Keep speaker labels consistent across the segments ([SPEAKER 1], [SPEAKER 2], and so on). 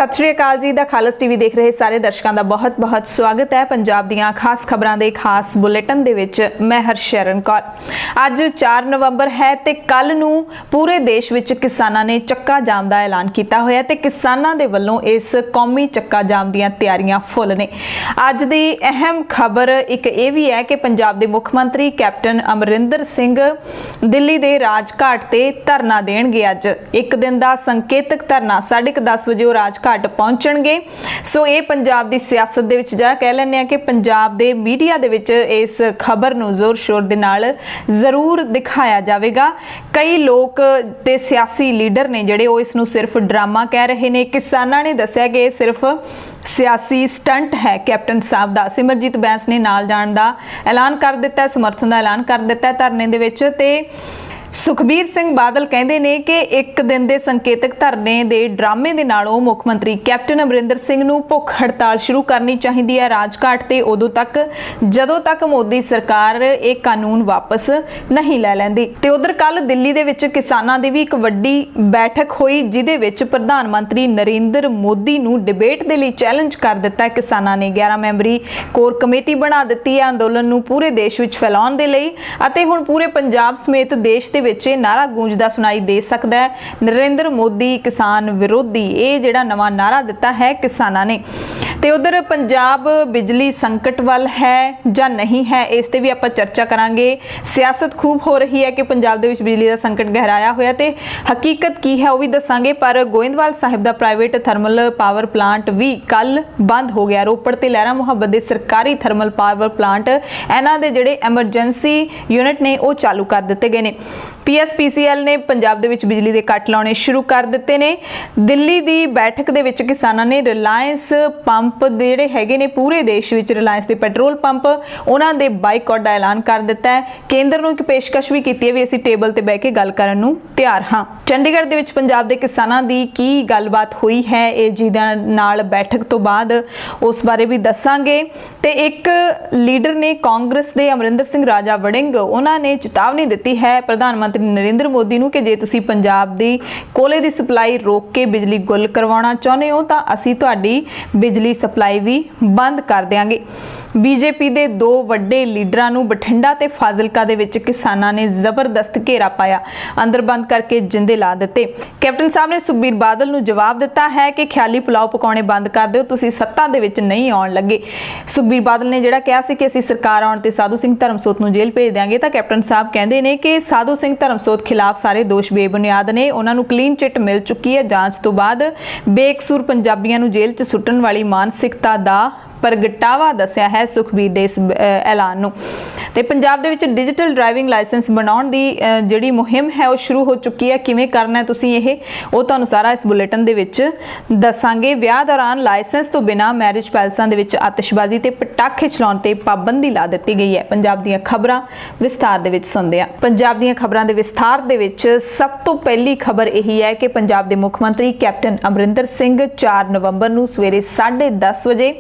[SPEAKER 1] सत श्री अकाल जी दा खालस टीवी देख रहे सारे दर्शकों का बहुत बहुत स्वागत है। पंजाब दीयां खास खबरां दे खास बुलेटिन दे विच मैं हरशरण कौर। अज 4 नवंबर है ते कल नूं पूरे देश विच किसानां ने चक्का जाम दा ऐलान किया होया ते किसानां दे वल्लों इस कौमी चक्का जाम दीयां तैयारियां फुल ने। अज दी अहम खबर एक ये भी है कि पंजाब दे मुख मंत्री कैप्टन अमरिंदर सिंह दिल्ली दे राजघाट ते धरना देणगे। अज एक दिन दा संकेतक धरना 10:30 बजे राजघाट पहुंचणगे। सो ये पंजाब दी सियासत दे विच जा कह लैंदे आ कि पंजाब दे मीडिया दे विच इस खबर नूं जोर शोर दे नाल जरूर दिखाया जाएगा। कई लोग ते सियासी लीडर ने जिहड़े वो इस नूं सिर्फ ड्रामा कह रहे ने। किसानां ने दस्सिया कि सिर्फ सियासी स्टंट है कैप्टन साहब दा। सिमरजीत बैंस ने नाल जाण दा ऐलान कर दिता, समर्थन का ऐलान कर दिता धरने दे विच। ते सुखबीर सिंह बादल कहते हैं कि एक दिन के संकेतक धरने के ड्रामे के नालों मुख मंत्री कैप्टन अमरिंदर सिंह नूं भुख हड़ताल शुरू करनी चाहिए है राजघाट ते उदों तक जदों तक मोदी सरकार एक कानून वापस नहीं लै लैंदी। ते उधर कल दिल्ली दे विच किसानां दी भी एक वड्डी बैठक हुई जिहदे विच प्रधानमंत्री नरेंद्र मोदी नूं डिबेट दे लई चैलेंज कर दिता। किसानां ने 11 मैंबरी कोर कमेटी बना दित्ती है अंदोलन नूं पूरे देश विच फैलाउण दे लई अते हुण पूरे पंजाब समेत देश दे विच नारा गूंजदा सुनाई दे सकता है, नरेंद्र मोदी किसान विरोधी। ये जिहड़ा नवां नारा दिता है किसानां ने। ते उधर पंजाब बिजली संकट वाल है या नहीं है, इस ते भी आपां चर्चा करांगे। सियासत खूब हो रही है कि पंजाब दे विच बिजली का संकट गहराया होया ते हकीकत की है वह भी दसांगे। पर गोइंदवाल साहिब दा प्राइवेट थर्मल पावर प्लांट भी कल बंद हो गया। रोपड़ ते लहरा मुहब्बत दे सरकारी थर्मल पावर प्लांट इन्हां दे जिहड़े एमरजेंसी यूनिट ने वो चालू कर दिते गए ने। PSPCL ने पंजाब दे विच बिजली के कट लाने शुरू कर दिते ने। दिल्ली की बैठक दे विच किसानां ने रिलायंस पंप जिहड़े हैगे ने पूरे देश विच रिलायंस के पेट्रोल पंप उन्हां दे बाइकआउट का ऐलान कर दिता है। केंद्र नूं एक पेशकश भी की है भी असीं टेबल ते बैठ के गल करन नूं तैयार हाँ। चंडीगढ़ दे विच पंजाब दे किसानां दी की गलबात हुई है AG दे नाल बैठक तो बाद उस बारे भी दसांगे। ते एक लीडर ने कांग्रेस दे अमरिंदर सिंह राजा वड़िंग उन्हां ने चेतावनी दी है प्रधानमंत्री नरेंद्र मोदी नूं कि जे तुसीं पंजाब दी कोले दी सप्लाई रोक के बिजली गुल करवाउणा चाहुंदे हो तां असीं तुहाडी बिजली सप्लाई भी बंद कर देंगे। बीजेपी के 2 वड्डे लीडरां नूं बठिंडा ते फाजिलका दे विच किसानां ने जबरदस्त घेरा पाया, अंदर बंद करके जिंदे ला दिते। कैप्टन साहब ने सुखबीर बादल नूं जवाब दिता है कि ख्याली पुलाव पकाउणे बंद कर दिओ, तुसीं सत्ता दे विच नहीं आउण लगे। सुखबीर बादल ने जिहड़ा कहा सी कि असीं सरकार आउण ते साधू सिंह धर्मसोत नूं जेल भेज देंगे तां कैप्टन साहब कहंदे ने कि साधू सिंह धर्मसोत खिलाफ सारे दोष बेबुनियाद ने। उन्हां नूं क्लीन चिट मिल चुकी है। जांच तो बाद बेकसूर पंजाबियां नूं जेल च सुੱਟਣ वाली मानसिकता दा प्रगटावा दस्या है सुखबीर दे इस ऐलान नूं। ते पंजाब दे विच डिजिटल ड्राइविंग लाइसेंस बनाउण दी जिहड़ी मुहिम है वो शुरू हो चुकी है। किवें करना है तुसीं ये वो तुहानूं सारा इस बुलेटिन दे विच दसांगे। विआह दौरान लाइसेंस तो बिना मैरिज पैलसां दे विच आतिशबाजी ते पटाखे चलाउण ते पाबंदी ला दित्ती गई है। पंजाब दीयां खबरां विस्तार दे विच सुणदे आ। पंजाब दीयां खबरां दे विस्तार दे विच सब तो पहली खबर यही है कि पंजाब दे मुख मंत्री कैप्टन अमरिंदर सिंह 4 नवंबर नूं सवेरे 10:30 बजे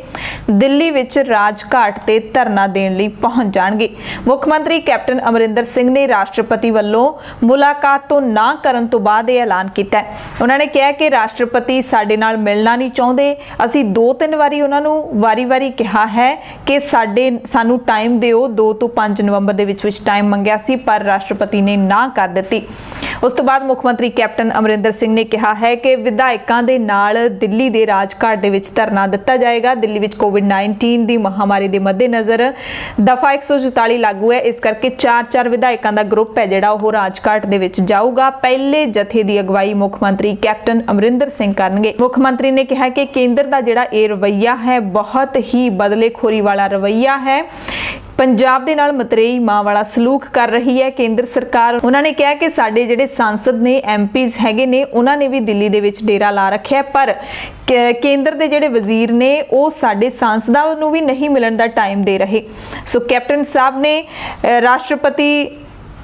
[SPEAKER 1] दिल्ली विच राजघाट ते धरना देण लई पहुंच जाणगे। मुख मंत्री कैप्टन अमरिंदर सिंह ने राष्ट्रपति वल्लों मुलाकात तो ना करन तो बाद यह ऐलान किया है। उन्होंने कहा कि राष्ट्रपति साडे नाल मिलना नहीं चाहुंदे। असीं 2-3 वारी उन्हां नूं वारी-वारी कहा है कि सानू टाइम दिओ। 2 तो 5 नवंबर दे विच टाइम मंगिया सी पर राष्ट्रपति ने ना कर दित्ती। उस तो बाद मुख मंत्री कैप्टन अमरिंदर सिंह ने कहा है कि विधायकों के नाल दिल्ली के राजघाट दे विच धरना दिता जाएगा। दिल्ली विच कोविड-19 की महामारी के मद्देनज़र दफा 144 लागू है, इस करके 4-4 विधायकों का ग्रुप है जिहड़ा वो राजघाट दे विच जाऊगा। पहले जथे की अगवाई मुख मंत्री कैप्टन अमरिंदर सिंह करनगे। मुख मंत्री ने कहा कि केंद्र का जिहड़ा ये रवैया है बहुत ही बदलेखोरी वाला रवैया है। पंजाब दे नाल मतरेई मां वाला सलूक कर रही है केंद्र सरकार। उन्होंने कहा कि साडे जिहड़े सांसद ने MPs हैगे ने उन्होंने भी दिल्ली दे विच डेरा ला रखिया पर केंद्र दे जिहड़े वजीर ने वो साडे सांसदां नूं भी नहीं मिलण दा टाइम दे रहे। सो कैप्टन साहब ने राष्ट्रपति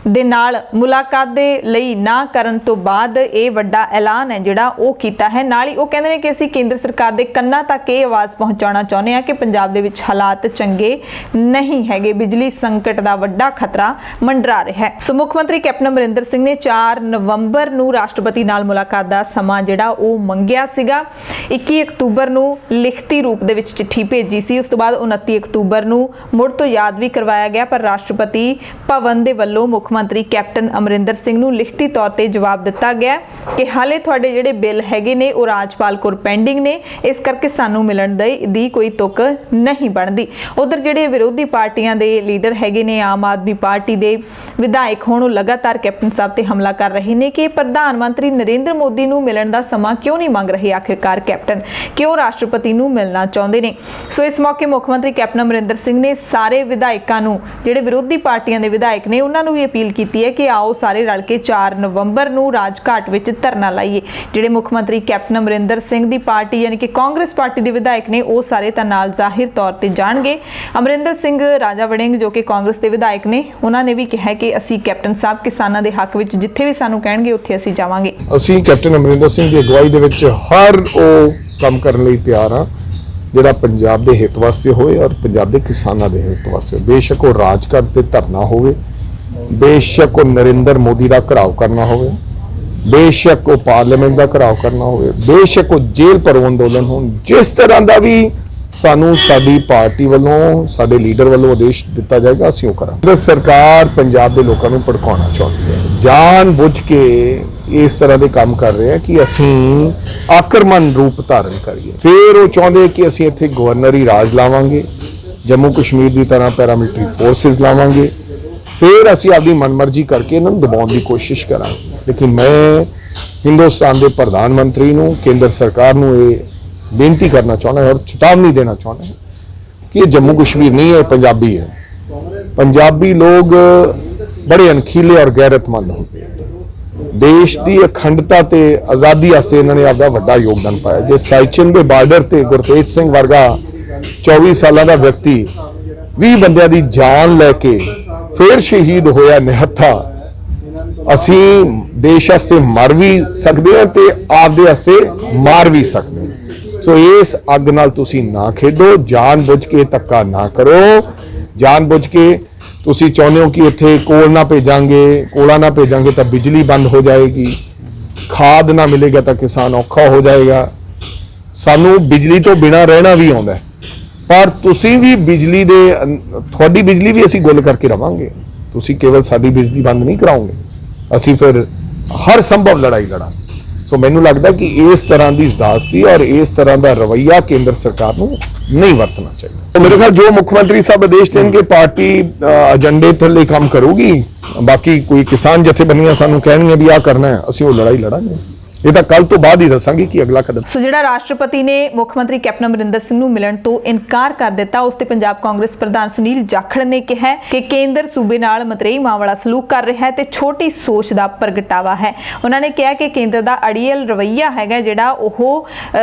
[SPEAKER 1] ਦੇ ਨਾਲ ਮੁਲਾਕਾਤ ਦੇ ਲਈ ਨਾ ਕਰਨ ਤੋਂ ਬਾਅਦ ਇਹ ਵੱਡਾ ਐਲਾਨ ਹੈ ਜਿਹੜਾ ਉਹ ਕੀਤਾ ਹੈ। ਨਾਲ ਹੀ ਉਹ ਕਹਿੰਦੇ ਨੇ ਕਿ ਅਸੀਂ ਕੇਂਦਰ ਸਰਕਾਰ ਦੇ ਕੰਨਾਂ ਤੱਕ ਇਹ ਆਵਾਜ਼ ਪਹੁੰਚਾਉਣਾ ਚਾਹੁੰਦੇ ਹਾਂ ਕਿ ਪੰਜਾਬ ਦੇ ਵਿੱਚ ਹਾਲਾਤ ਚੰਗੇ ਨਹੀਂ ਹੈਗੇ, ਬਿਜਲੀ ਸੰਕਟ ਦਾ ਵੱਡਾ ਖਤਰਾ ਮੰਡਰਾ ਰਿਹਾ ਹੈ। ਸੋ ਮੁੱਖ ਮੰਤਰੀ ਕੈਪਟਨ ਅਮਰਿੰਦਰ ਸਿੰਘ ਨੇ 4 ਨਵੰਬਰ ਨੂੰ ਰਾਸ਼ਟਰਪਤੀ ਨਾਲ ਮੁਲਾਕਾਤ ਦਾ ਸਮਾਂ ਜਿਹੜਾ ਉਹ ਮੰਗਿਆ ਸੀਗਾ। 21 ਅਕਤੂਬਰ ਨੂੰ ਲਿਖਤੀ ਰੂਪ ਦੇ ਵਿੱਚ ਚਿੱਠੀ ਭੇਜੀ ਸੀ, ਉਸ ਤੋਂ ਬਾਅਦ 29 ਅਕਤੂਬਰ ਨੂੰ ਮੁੜ ਤੋਂ ਯਾਦ ਵੀ ਕਰਵਾਇਆ ਗਿਆ, ਪਰ ਰਾਸ਼ਟਰਪਤੀ ਭਵਨ ਦੇ ਵੱਲੋਂ ਮੁੱਖ ਮੰਤਰੀ ਕੈਪਟਨ ਅਮਰਿੰਦਰ ਸਿੰਘ ਨੂੰ ਲਿਖਤੀ ਤੌਰ ਤੇ ਜਵਾਬ ਦਿੱਤਾ ਗਿਆ ਕਿ ਹਾਲੇ ਤੁਹਾਡੇ ਜਿਹੜੇ ਬਿੱਲ ਹੈਗੇ ਨੇ ਉਹ ਰਾਜਪਾਲ ਕੋਲ ਪੈਂਡਿੰਗ ਨੇ, ਇਸ ਕਰਕੇ ਸਾਨੂੰ ਮਿਲਣ ਦੀ ਕੋਈ ਤੁਕ ਨਹੀਂ ਬਣਦੀ। ਉਧਰ ਜਿਹੜੇ ਵਿਰੋਧੀ ਪਾਰਟੀਆਂ ਦੇ ਲੀਡਰ ਹੈਗੇ ਨੇ, ਆਮ ਆਦਮੀ ਪਾਰਟੀ ਦੇ ਵਿਧਾਇਕ ਹੁਣ ਉਹ ਲਗਾਤਾਰ ਕੈਪਟਨ ਸਾਹਿਬ ਤੇ ਹਮਲਾ ਕਰ ਰਹੇ ਨੇ ਕਿ ਪ੍ਰਧਾਨ ਮੰਤਰੀ ਨਰਿੰਦਰ ਮੋਦੀ ਨੂੰ ਮਿਲਣ ਦਾ ਸਮਾਂ ਕਿਉਂ ਨਹੀਂ ਮੰਗ ਰਹੇ ਆਖਿਰਕਾਰ ਕੈਪਟਨ, ਕਿਉਂ ਰਾਸ਼ਟਰਪਤੀ ਨੂੰ ਮਿਲਣਾ ਚਾਹੁੰਦੇ ਨੇ। ਸੋ ਇਸ ਮੌਕੇ ਮੁੱਖ ਮੰਤਰੀ ਕੈਪਟਨ ਅਮਰਿੰਦਰ ਸਿੰਘ ਨੇ ਸਾਰੇ ਵਿਧਾਇਕਾਂ ਨੂੰ, ਜਿਹੜੇ ਵਿਰੋਧੀ ਪਾਰਟੀਆਂ ਦੇ ਵਿਧਾਇਕ ਨੇ, ਉਹਨਾਂ ਨੂੰ ਵੀ ਅਪੀਲ ਕੀਤੀ ਹੈ ਕਿ ਆਓ ਸਾਰੇ ਰਲ ਕੇ 4 ਨਵੰਬਰ ਨੂੰ ਰਾਜਘਾਟ ਵਿੱਚ ਧਰਨਾ ਲਾਈਏ। ਜਿਹੜੇ ਮੁੱਖ ਮੰਤਰੀ ਕੈਪਟਨ ਅਮਰਿੰਦਰ ਸਿੰਘ ਦੀ ਪਾਰਟੀ ਯਾਨੀ ਕਿ ਕਾਂਗਰਸ ਪਾਰਟੀ ਦੇ ਵਿਧਾਇਕ ਨੇ ਉਹ ਸਾਰੇ ਤਾਂ ਨਾਲ ਜ਼ਾਹਿਰ ਤੌਰ ਤੇ ਜਾਣਗੇ। ਅਮਰਿੰਦਰ ਸਿੰਘ ਰਾਜਾ ਵੜਿੰਗ ਜੋ ਕਿ ਕਾਂਗਰਸ ਦੇ ਵਿਧਾਇਕ ਨੇ, ਉਹਨਾਂ ਨੇ ਵੀ ਕਿਹਾ ਕਿ ਅਸੀਂ ਕੈਪਟਨ ਸਾਹਿਬ ਕਿਸਾਨਾਂ ਦੇ ਹੱਕ ਵਿੱਚ ਜਿੱਥੇ ਵੀ ਸਾਨੂੰ ਕਹਿਣਗੇ ਉੱਥੇ ਅਸੀਂ ਜਾਵਾਂਗੇ।
[SPEAKER 2] ਅਸੀਂ ਕੈਪਟਨ ਅਮਰਿੰਦਰ ਸਿੰਘ ਦੀ ਅਗਵਾਈ ਦੇ ਵਿੱਚ ਹਰ ਉਹ ਕੰਮ ਕਰਨ ਲਈ ਤਿਆਰ ਹਾਂ ਜਿਹੜਾ ਪੰਜਾਬ ਦੇ ਹਿੱਤ ਵਾਸਤੇ ਹੋਵੇ ਔਰ ਪੰਜਾਬ ਦੇ ਕਿਸਾਨਾਂ ਦੇ ਹਿੱਤ ਵਾਸਤੇ। ਬੇਸ਼ੱਕ ਉਹ ਰਾਜਘਾਟ ਤੇ ਧਰਨਾ ਹੋਵੇ, ਬੇਸ਼ੱਕ ਉਹ ਨਰਿੰਦਰ ਮੋਦੀ ਦਾ ਘਿਰਾਓ ਕਰਨਾ ਹੋਵੇ, ਬੇਸ਼ੱਕ ਉਹ ਪਾਰਲੀਮੈਂਟ ਦਾ ਘਿਰਾਓ ਕਰਨਾ ਹੋਵੇ, ਬੇਸ਼ੱਕ ਉਹ ਜੇਲ੍ਹ ਭਰੋ ਅੰਦੋਲਨ ਹੋਣ, ਜਿਸ ਤਰ੍ਹਾਂ ਦਾ ਵੀ ਸਾਨੂੰ ਸਾਡੀ ਪਾਰਟੀ ਵੱਲੋਂ, ਸਾਡੇ ਲੀਡਰ ਵੱਲੋਂ ਆਦੇਸ਼ ਦਿੱਤਾ ਜਾਏਗਾ ਅਸੀਂ ਉਹ ਕਰਾਂਗੇ। ਸਰਕਾਰ ਪੰਜਾਬ ਦੇ ਲੋਕਾਂ ਨੂੰ ਭੜਕਾਉਣਾ ਚਾਹੁੰਦੀ ਹੈ, ਜਾਣ ਬੁੱਝ ਕੇ ਇਸ ਤਰ੍ਹਾਂ ਦੇ ਕੰਮ ਕਰ ਰਹੇ ਆ ਕਿ ਅਸੀਂ ਆਕਰਮਣ ਰੂਪ ਧਾਰਨ ਕਰੀਏ। ਫਿਰ ਉਹ ਚਾਹੁੰਦੇ ਕਿ ਅਸੀਂ ਇੱਥੇ ਗਵਰਨਰੀ ਰਾਜ ਲਾਵਾਂਗੇ, ਜੰਮੂ ਕਸ਼ਮੀਰ ਦੀ ਤਰ੍ਹਾਂ ਪੈਰਾਮਿਲਟਰੀ ਫੋਰਸਿਸ ਲਾਵਾਂਗੇ, ਫਿਰ ਅਸੀਂ ਆਪਣੀ ਮਨਮਰਜ਼ੀ ਕਰਕੇ ਇਹਨਾਂ ਨੂੰ ਦਬਾਉਣ ਦੀ ਕੋਸ਼ਿਸ਼ ਕਰਾਂਗੇ। ਲੇਕਿਨ ਮੈਂ ਹਿੰਦੁਸਤਾਨ ਦੇ ਪ੍ਰਧਾਨ ਮੰਤਰੀ ਨੂੰ, ਕੇਂਦਰ ਸਰਕਾਰ ਨੂੰ ਇਹ ਬੇਨਤੀ ਕਰਨਾ ਚਾਹੁੰਦਾ ਔਰ ਚੇਤਾਵਨੀ ਦੇਣਾ ਚਾਹੁੰਦਾ ਕਿ ਇਹ ਜੰਮੂ ਕਸ਼ਮੀਰ ਨਹੀਂ ਹੈ, ਪੰਜਾਬੀ ਹੈ। ਪੰਜਾਬੀ ਲੋਕ ਬੜੇ ਅਣਖੀਲੇ ਔਰ ਗੈਰਤਮੰਦ ਹੁੰਦੇ, ਦੇਸ਼ ਦੀ ਅਖੰਡਤਾ ਤੇ ਆਜ਼ਾਦੀ ਵਾਸਤੇ ਇਹਨਾਂ ਨੇ ਆਪਦਾ ਵੱਡਾ ਯੋਗਦਾਨ ਪਾਇਆ। ਜੇ ਸਾਈਚਿਨ ਦੇ ਬਾਰਡਰ ਤੇ ਗੁਰਤੇਜ ਸਿੰਘ ਵਰਗਾ 24 ਸਾਲਾਂ ਦਾ ਵਿਅਕਤੀ 20 ਬੰਦਿਆਂ ਦੀ ਜਾਨ ਲੈ ਕੇ ਫਿਰ ਸ਼ਹੀਦ ਹੋਇਆ ਨਿਹੱਥਾ, ਅਸੀਂ ਦੇਸ਼ ਵਾਸਤੇ ਮਰ ਵੀ ਸਕਦੇ ਹਾਂ ਤੇ ਆਪਦੇ ਵਾਸਤੇ ਮਾਰ ਵੀ ਸਕਦੇ ਹਾਂ। ਸੋ ਇਸ ਅੱਗ ਨਾਲ ਤੁਸੀਂ ਨਾ ਖੇਡੋ, ਜਾਣ ਬੁੱਝ ਕੇ ਧੱਕਾ ਨਾ ਕਰੋ। ਜਾਣ ਬੁੱਝ ਕੇ ਤੁਸੀਂ ਚਾਹੁੰਦੇ ਹੋ ਕਿ ਇੱਥੇ ਕੋਲ ਨਾ ਭੇਜਾਂਗੇ, ਕੋਲਾ ਨਾ ਭੇਜਾਂਗੇ ਤਾਂ ਬਿਜਲੀ ਬੰਦ ਹੋ ਜਾਏਗੀ, ਖਾਦ ਨਾ ਮਿਲੇਗਾ ਤਾਂ ਕਿਸਾਨ ਔਖਾ ਹੋ ਜਾਏਗਾ। ਸਾਨੂੰ ਬਿਜਲੀ ਤੋਂ ਬਿਨਾਂ ਰਹਿਣਾ ਵੀ ਆਉਂਦਾ, ਪਰ ਤੁਸੀਂ ਵੀ ਬਿਜਲੀ ਦੇ, ਤੁਹਾਡੀ ਬਿਜਲੀ ਵੀ ਅਸੀਂ ਗੁੱਲ ਕਰਕੇ ਰਵਾਂਗੇ। ਤੁਸੀਂ ਕੇਵਲ ਸਾਡੀ ਬਿਜਲੀ ਬੰਦ ਨਹੀਂ ਕਰਾਓਗੇ, ਅਸੀਂ ਫਿਰ ਹਰ ਸੰਭਵ ਲੜਾਈ ਲੜਾਂਗੇ। ਸੋ ਮੈਨੂੰ ਲੱਗਦਾ ਕਿ ਇਸ ਤਰ੍ਹਾਂ ਦੀ ਜ਼ਾਜ਼ਤੀ ਔਰ ਇਸ ਤਰ੍ਹਾਂ ਦਾ ਰਵੱਈਆ ਕੇਂਦਰ ਸਰਕਾਰ ਨੂੰ ਨਹੀਂ ਵਰਤਣਾ ਚਾਹੀਦਾ। ਮੇਰੇ ਖਿਆਲ ਜੋ ਮੁੱਖ ਮੰਤਰੀ ਸਾਹਿਬ ਆਦੇਸ਼ ਦੇਣਗੇ ਪਾਰਟੀ ਏਜੰਡੇ ਥੱਲੇ ਕੰਮ ਕਰੂਗੀ। ਬਾਕੀ ਕੋਈ ਕਿਸਾਨ ਜਥੇਬੰਦੀਆਂ ਸਾਨੂੰ ਕਹਿਣਗੇ ਵੀ ਆਹ ਕਰਨਾ ਹੈ, ਅਸੀਂ ਉਹ ਲੜਾਈ ਲੜਾਂਗੇ। ਇਹ ਤਾਂ ਕੱਲ ਤੋਂ ਬਾਅਦ ਹੀ ਦੱਸਾਂਗੇ ਕਿ ਅਗਲਾ ਕਦਮ।
[SPEAKER 1] ਸੋ ਜਿਹੜਾ ਰਾਸ਼ਟਰਪਤੀ ਨੇ ਮੁੱਖ ਮੰਤਰੀ ਕੈਪਟਨ ਅਮਰਿੰਦਰ ਸਿੰਘ ਨੂੰ ਮਿਲਣ ਤੋਂ ਇਨਕਾਰ ਕਰ ਦਿੱਤਾ, ਉਸ ਤੇ ਪੰਜਾਬ ਕਾਂਗਰਸ ਪ੍ਰਧਾਨ ਸੁਨੀਲ ਜਾਖੜ ਨੇ ਕਿਹਾ ਕਿ ਕੇਂਦਰ ਸੂਬੇ ਨਾਲ ਮਤਰੇਈ ਮਾਂ ਵਾਲਾ ਸਲੂਕ ਕਰ ਰਿਹਾ ਹੈ ਤੇ ਛੋਟੀ ਸੋਚ ਦਾ ਪ੍ਰਗਟਾਵਾ ਹੈ। ਉਹਨਾਂ ਨੇ ਕਿਹਾ ਕਿ ਕੇਂਦਰ ਦਾ ਅੜੀਅਲ ਰਵੱਈਆ ਹੈਗਾ ਜਿਹੜਾ ਉਹ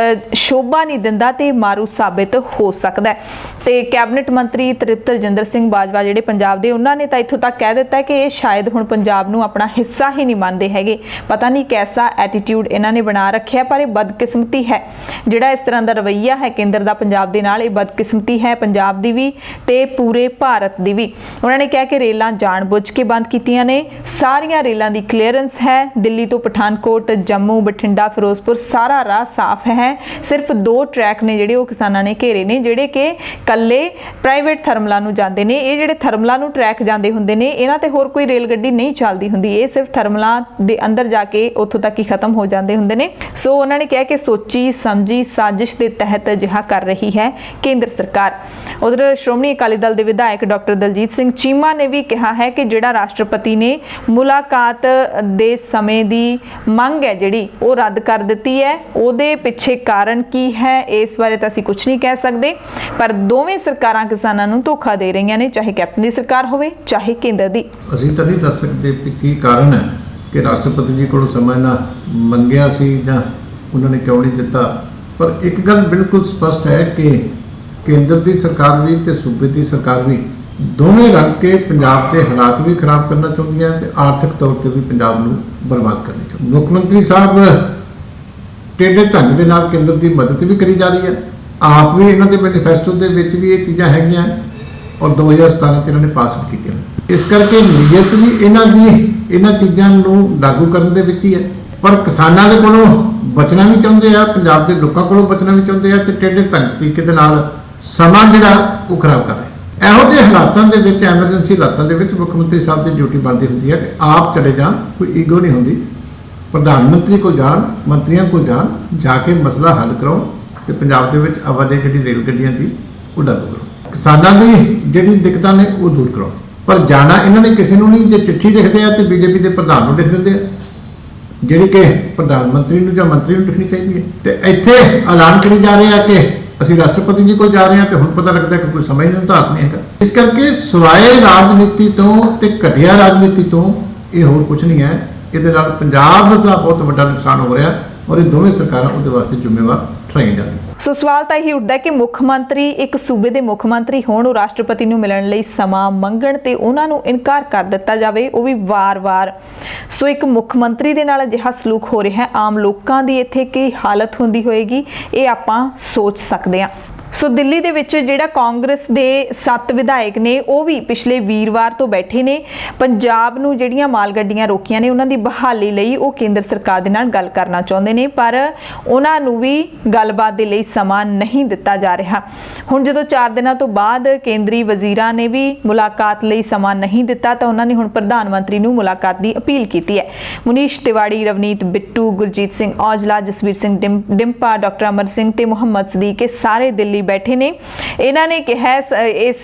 [SPEAKER 1] ਸ਼ੋਭਾ ਨਹੀਂ ਦਿੰਦਾ ਤੇ ਮਾਰੂ ਸਾਬਿਤ ਹੋ ਸਕਦਾ ਹੈ। ਤੇ ਕੈਬਨਿਟ ਮੰਤਰੀ ਤ੍ਰਿਪਤ ਰਜਿੰਦਰ ਸਿੰਘ ਬਾਜਵਾ ਜਿਹੜੇ ਪੰਜਾਬ ਦੇ, ਉਹਨਾਂ ਨੇ ਤਾਂ ਇੱਥੋਂ ਤੱਕ ਕਹਿ ਦਿੱਤਾ ਕਿ ਇਹ ਸ਼ਾਇਦ ਹੁਣ ਪੰਜਾਬ ਨੂੰ ਆਪਣਾ ਹਿੱਸਾ ਹੀ ਨਹੀਂ ਮੰਨਦੇ ਹੈਗੇ। ਪਤਾ ਨਹੀਂ ਕੈਸਾ ਐਟੀਟਿਊਡ ਇਹਨਾਂ ਨੇ ਬਣਾ ਰੱਖਿਆ, ਪਰ ਇਹ ਬਦਕਿਸਮਤੀ ਹੈ। ਜਿਹੜਾ ਇਸ ਤਰ੍ਹਾਂ ਦਾ ਰਵੱਈਆ ਹੈ ਕੇਂਦਰ ਦਾ ਪੰਜਾਬ ਦੇ ਨਾਲ, ਇਹ ਬਦਕਿਸਮਤੀ ਹੈ ਪੰਜਾਬ ਦੀ ਵੀ ਤੇ ਪੂਰੇ ਭਾਰਤ ਦੀ ਵੀ। ਉਹਨਾਂ ਨੇ ਕਿਹਾ ਕਿ ਰੇਲਾਂ ਜਾਣਬੁੱਝ ਕੇ ਬੰਦ ਕੀਤੀਆਂ ਨੇ, ਸਾਰੀਆਂ ਰੇਲਾਂ ਦੀ ਕਲੀਅਰੈਂਸ ਹੈ। ਦਿੱਲੀ ਤੋਂ ਪਠਾਨਕੋਟ, ਜੰਮੂ, ਬਠਿੰਡਾ, ਫਿਰੋਜ਼ਪੁਰ ਸਾਰਾ ਰਾਹ ਸਾਫ਼ ਹੈ। ਸਿਰਫ 2 ਟਰੈਕ ਨੇ ਜਿਹੜੇ ਉਹ ਕਿਸਾਨਾਂ ਨੇ ਘੇਰੇ ਨੇ, ਜਿਹੜੇ ਕਿ ਕੱਲੇ ਪ੍ਰਾਈਵੇਟ ਥਰਮਲਾਂ ਨੂੰ ਜਾਂਦੇ ਨੇ। ਇਹ ਜਿਹੜੇ ਥਰਮਲਾਂ ਨੂੰ ਟਰੈਕ ਜਾਂਦੇ ਹੁੰਦੇ ਨੇ, ਇਹਨਾਂ ਤੇ ਹੋਰ ਕੋਈ ਰੇਲ ਗੱਡੀ ਨਹੀਂ ਚੱਲਦੀ ਹੁੰਦੀ, ਇਹ ਸਿਰਫ ਥਰਮਲਾਂ ਦੇ ਅੰਦਰ ਜਾ ਕੇ ਉੱਥੋਂ ਤੱਕ ਹੀ ਖਤਮ ਹੋ ਜਾਂਦੇ ਹੁੰਦੇ ਨੇ। ਸੋ ਉਹਨਾਂ ਨੇ ਕਿਹਾ ਕਿ ਸੋਚੀ ਸਮਝੀ ਸਾਜ਼ਿਸ਼ ਦੇ ਤਹਿਤ ਅਜਿਹਾ ਕਰ ਰਹੀ ਹੈ ਕੇਂਦਰ ਸਰਕਾਰ। ਉਧਰ ਸ਼੍ਰੋਮਣੀ ਅਕਾਲੀ ਦਲ ਦੇ ਵਿਧਾਇਕ ਡਾਕਟਰ ਦਲਜੀਤ ਸਿੰਘ ਚੀਮਾ ਨੇ ਵੀ ਕਿਹਾ ਹੈ ਕਿ ਜਿਹੜਾ ਰਾਸ਼ਟਰਪਤੀ ਨੇ ਮੁਲਾਕਾਤ ਦੇ ਸਮੇਂ ਦੀ ਮੰਗ ਹੈ ਜਿਹੜੀ ਉਹ ਰੱਦ ਕਰ ਦਿੱਤੀ ਹੈ, ਉਹਦੇ ਪਿੱਛੇ ਕਾਰਨ ਕੀ ਹੈ ਇਸ ਬਾਰੇ ਤਾਂ ਅਸੀਂ ਕੁਝ ਨਹੀਂ ਕਹਿ ਸਕਦੇ, ਪਰ ਦੋਵੇਂ ਸਰਕਾਰਾਂ ਕਿਸਾਨਾਂ ਨੂੰ ਧੋਖਾ ਦੇ ਰਹੀਆਂ ਨੇ, ਚਾਹੇ ਕੈਪਟਨ ਦੀ ਸਰਕਾਰ ਹੋਵੇ ਚਾਹੇ ਕੇਂਦਰ ਦੀ।
[SPEAKER 3] ਅਸੀਂ ਤਾਂ ਨਹੀਂ ਦੱਸ ਸਕਦੇ ਕਿ ਕੀ ਕਾਰਨ ਹੈ ਕਿ ਰਾਸ਼ਟਰਪਤੀ ਜੀ ਕੋਲੋਂ ਸਮਾਂ ਨਾ ਮੰਗਿਆ ਸੀ ਜਾਂ ਉਹਨਾਂ ਨੇ ਕਿਉਂ ਨਹੀਂ ਦਿੱਤਾ। ਪਰ ਇੱਕ ਗੱਲ ਬਿਲਕੁਲ ਸਪਸ਼ਟ ਹੈ ਕਿ ਕੇਂਦਰ ਦੀ ਸਰਕਾਰ ਵੀ ਤੇ ਸੂਬੇ ਦੀ ਸਰਕਾਰ ਵੀ ਦੋਵੇਂ ਰਲ ਕੇ ਪੰਜਾਬ ਦੇ ਹਾਲਾਤ ਵੀ ਖਰਾਬ ਕਰਨਾ ਚਾਹੁੰਦੀਆਂ ਤੇ ਆਰਥਿਕ ਤੌਰ ਤੇ ਵੀ ਪੰਜਾਬ ਨੂੰ ਬਰਬਾਦ ਕਰਨਾ ਚਾਹੁੰਦੀਆਂ। ਮੁੱਖ ਮੰਤਰੀ ਸਾਹਿਬ ਟੇਢੇ ਢੰਗ ਦੇ ਨਾਲ ਕੇਂਦਰ ਦੀ ਮਦਦ ਵੀ ਕਰੀ ਜਾ ਰਹੀ ਹੈ। ਆਪ ਵੀ ਇਹਨਾਂ ਦੇ ਮੈਨੀਫੈਸਟੋ ਦੇ ਵਿੱਚ ਵੀ ਇਹ ਚੀਜ਼ਾਂ ਹੈਗੀਆਂ ਔਰ 2017 ਚ ਇਹਨਾਂ ਨੇ ਪਾਸ ਵੀ ਕੀਤੀਆਂ। ਇਸ ਕਰਕੇ ਨੀਅਤ ਵੀ ਇਹਨਾਂ ਦੀ ਇਹਨਾਂ ਚੀਜ਼ਾਂ ਨੂੰ ਲਾਗੂ ਕਰਨ ਦੇ ਵਿੱਚ ਹੀ ਹੈ, ਪਰ ਕਿਸਾਨਾਂ ਦੇ ਕੋਲੋਂ ਬਚਣਾ ਵੀ ਚਾਹੁੰਦੇ ਆ, ਪੰਜਾਬ ਦੇ ਲੋਕਾਂ ਕੋਲੋਂ ਬਚਣਾ ਵੀ ਚਾਹੁੰਦੇ ਆ ਤੇ ਟੇਢੇ ਢੰਗ ਤਰੀਕੇ ਦੇ ਨਾਲ ਸਮਾਂ ਜਿਹੜਾ ਉਹ ਖਰਾਬ ਕਰ ਰਹੇ। ਇਹੋ ਜਿਹੇ ਹਾਲਾਤਾਂ ਦੇ ਵਿੱਚ, ਐਮਰਜੈਂਸੀ ਹਾਲਾਤਾਂ ਦੇ ਵਿੱਚ ਮੁੱਖ ਮੰਤਰੀ ਸਾਹਿਬ ਦੀ ਡਿਊਟੀ ਬਣਦੀ ਹੁੰਦੀ ਹੈ ਕਿ ਆਪ ਚਲੇ ਜਾਣ, ਕੋਈ ਈਗੋ ਨਹੀਂ ਹੁੰਦੀ, ਪ੍ਰਧਾਨ ਮੰਤਰੀ ਕੋਲ ਜਾਣ, ਮੰਤਰੀਆਂ ਕੋਲ ਜਾਣ, ਜਾ ਕੇ ਮਸਲਾ ਹੱਲ ਕਰਾਉਣ ਤੇ ਪੰਜਾਬ ਦੇ ਵਿੱਚ ਆਵਾਜਾਈ ਜਿਹੜੀ ਰੇਲ ਗੱਡੀਆਂ ਦੀ ਉਹ ਲਾਗੂ ਕਰੋ, ਕਿਸਾਨਾਂ ਦੀ ਜਿਹੜੀ ਦਿੱਕਤਾਂ ਨੇ ਉਹ ਦੂਰ ਕਰੋ। ਪਰ ਜਾਣਾ ਇਹਨਾਂ ਨੇ ਕਿਸੇ ਨੂੰ ਨਹੀਂ, ਜੇ ਚਿੱਠੀ ਲਿਖਦੇ ਆ ਤੇ ਬੀਜੇਪੀ ਦੇ ਪ੍ਰਧਾਨ ਨੂੰ ਲਿਖ ਦਿੰਦੇ ਆ, ਜਿਹੜੀ ਕਿ ਪ੍ਰਧਾਨ ਮੰਤਰੀ ਨੂੰ ਜਾਂ ਮੰਤਰੀ ਨੂੰ ਲਿਖਣੀ ਚਾਹੀਦੀ ਹੈ। ਤੇ ਇੱਥੇ ਐਲਾਨ ਕਰੀ ਜਾ ਰਹੇ ਆ ਕਿ ਅਸੀਂ ਰਾਸ਼ਟਰਪਤੀ ਜੀ ਕੋਲ ਜਾ ਰਹੇ ਹਾਂ ਤੇ ਹੁਣ ਪਤਾ ਲੱਗਦਾ ਕਿ ਕੋਈ ਸਮਝ ਨਹੀਂ ਨਿਰਧਾਰਤ ਨਹੀਂ ਹੈਗਾ। ਇਸ ਕਰਕੇ ਸਵਾਏ ਰਾਜਨੀਤੀ ਤੋਂ ਤੇ ਘਟੀਆ ਰਾਜਨੀਤੀ ਤੋਂ ਇਹ ਹੋਰ ਕੁਝ ਨਹੀਂ ਹੈ। ਇਹਦੇ ਨਾਲ ਪੰਜਾਬ ਦਾ ਬਹੁਤ ਵੱਡਾ ਨੁਕਸਾਨ ਹੋ ਰਿਹਾ ਔਰ ਇਹ ਦੋਵੇਂ ਸਰਕਾਰਾਂ ਉਹਦੇ ਵਾਸਤੇ ਜ਼ਿੰਮੇਵਾਰ ਠਹਿਰਾਈਆਂ ਜਾਂਦੀਆਂ।
[SPEAKER 1] ਸੋ ਸਵਾਲ ਤਾਂ ਇਹੀ ਉੱਠਦਾ ਕਿ ਮੁੱਖ ਮੰਤਰੀ ਇੱਕ ਸੂਬੇ ਦੇ ਮੁੱਖ ਮੰਤਰੀ ਹੋਣ, ਉਹ ਰਾਸ਼ਟਰਪਤੀ ਨੂੰ ਮਿਲਣ ਲਈ ਸਮਾਂ ਮੰਗਣ ਤੇ ਉਹਨਾਂ ਨੂੰ ਇਨਕਾਰ ਕਰ ਦਿੱਤਾ ਜਾਵੇ, ਉਹ ਵੀ ਵਾਰ-ਵਾਰ। ਸੋ ਇੱਕ ਮੁੱਖ ਮੰਤਰੀ ਦੇ ਨਾਲ ਅਜਿਹਾ ਸਲੂਕ ਹੋ ਰਿਹਾ ਹੈ, ਆਮ ਲੋਕਾਂ ਦੀ ਇੱਥੇ ਕੀ ਹਾਲਤ ਹੁੰਦੀ ਹੋਏਗੀ ਇਹ ਆਪਾਂ ਸੋਚ ਸਕਦੇ ਹਾਂ। ਸੋ ਦਿੱਲੀ ਦੇ ਵਿੱਚ ਜਿਹੜਾ ਕਾਂਗਰਸ ਦੇ 7 ਵਿਧਾਇਕ ਨੇ ਉਹ ਵੀ ਪਿਛਲੇ ਵੀਰਵਾਰ ਤੋਂ ਬੈਠੇ ਨੇ। ਪੰਜਾਬ ਨੂੰ ਜਿਹੜੀਆਂ ਮਾਲ ਗੱਡੀਆਂ ਰੋਕੀਆਂ ਨੇ ਉਹਨਾਂ ਦੀ ਬਹਾਲੀ ਲਈ ਉਹ ਕੇਂਦਰ ਸਰਕਾਰ ਦੇ ਨਾਲ ਗੱਲ ਕਰਨਾ ਚਾਹੁੰਦੇ ਨੇ, ਪਰ ਉਹਨਾਂ ਨੂੰ ਵੀ ਗੱਲਬਾਤ ਦੇ ਲਈ ਸਮਾਂ ਨਹੀਂ ਦਿੱਤਾ ਜਾ ਰਿਹਾ। ਹੁਣ ਜਦੋਂ 4 ਦਿਨਾਂ ਤੋਂ ਬਾਅਦ ਕੇਂਦਰੀ ਵਜ਼ੀਰਾਂ ਨੇ ਵੀ ਮੁਲਾਕਾਤ ਲਈ ਸਮਾਂ ਨਹੀਂ ਦਿੱਤਾ ਤਾਂ ਉਹਨਾਂ ਨੇ ਹੁਣ ਪ੍ਰਧਾਨ ਮੰਤਰੀ ਨੂੰ ਮੁਲਾਕਾਤ ਦੀ ਅਪੀਲ ਕੀਤੀ ਹੈ। ਮਨੀਸ਼ ਤਿਵਾੜੀ, ਰਵਨੀਤ ਬਿੱਟੂ, ਗੁਰਜੀਤ ਸਿੰਘ ਔਜਲਾ, ਜਸਵੀਰ ਸਿੰਘ ਡਿੰਪਾ, ਡਾਕਟਰ ਅਮਰ ਸਿੰਘ ਤੇ ਮੁਹੰਮਦ ਸਦੀਕ ਇਹ ਸਾਰੇ ਦਿੱਲੀ ਬੈਠੇ ਨੇ। ਇਹਨਾਂ ਨੇ ਕਿਹਾ ਇਸ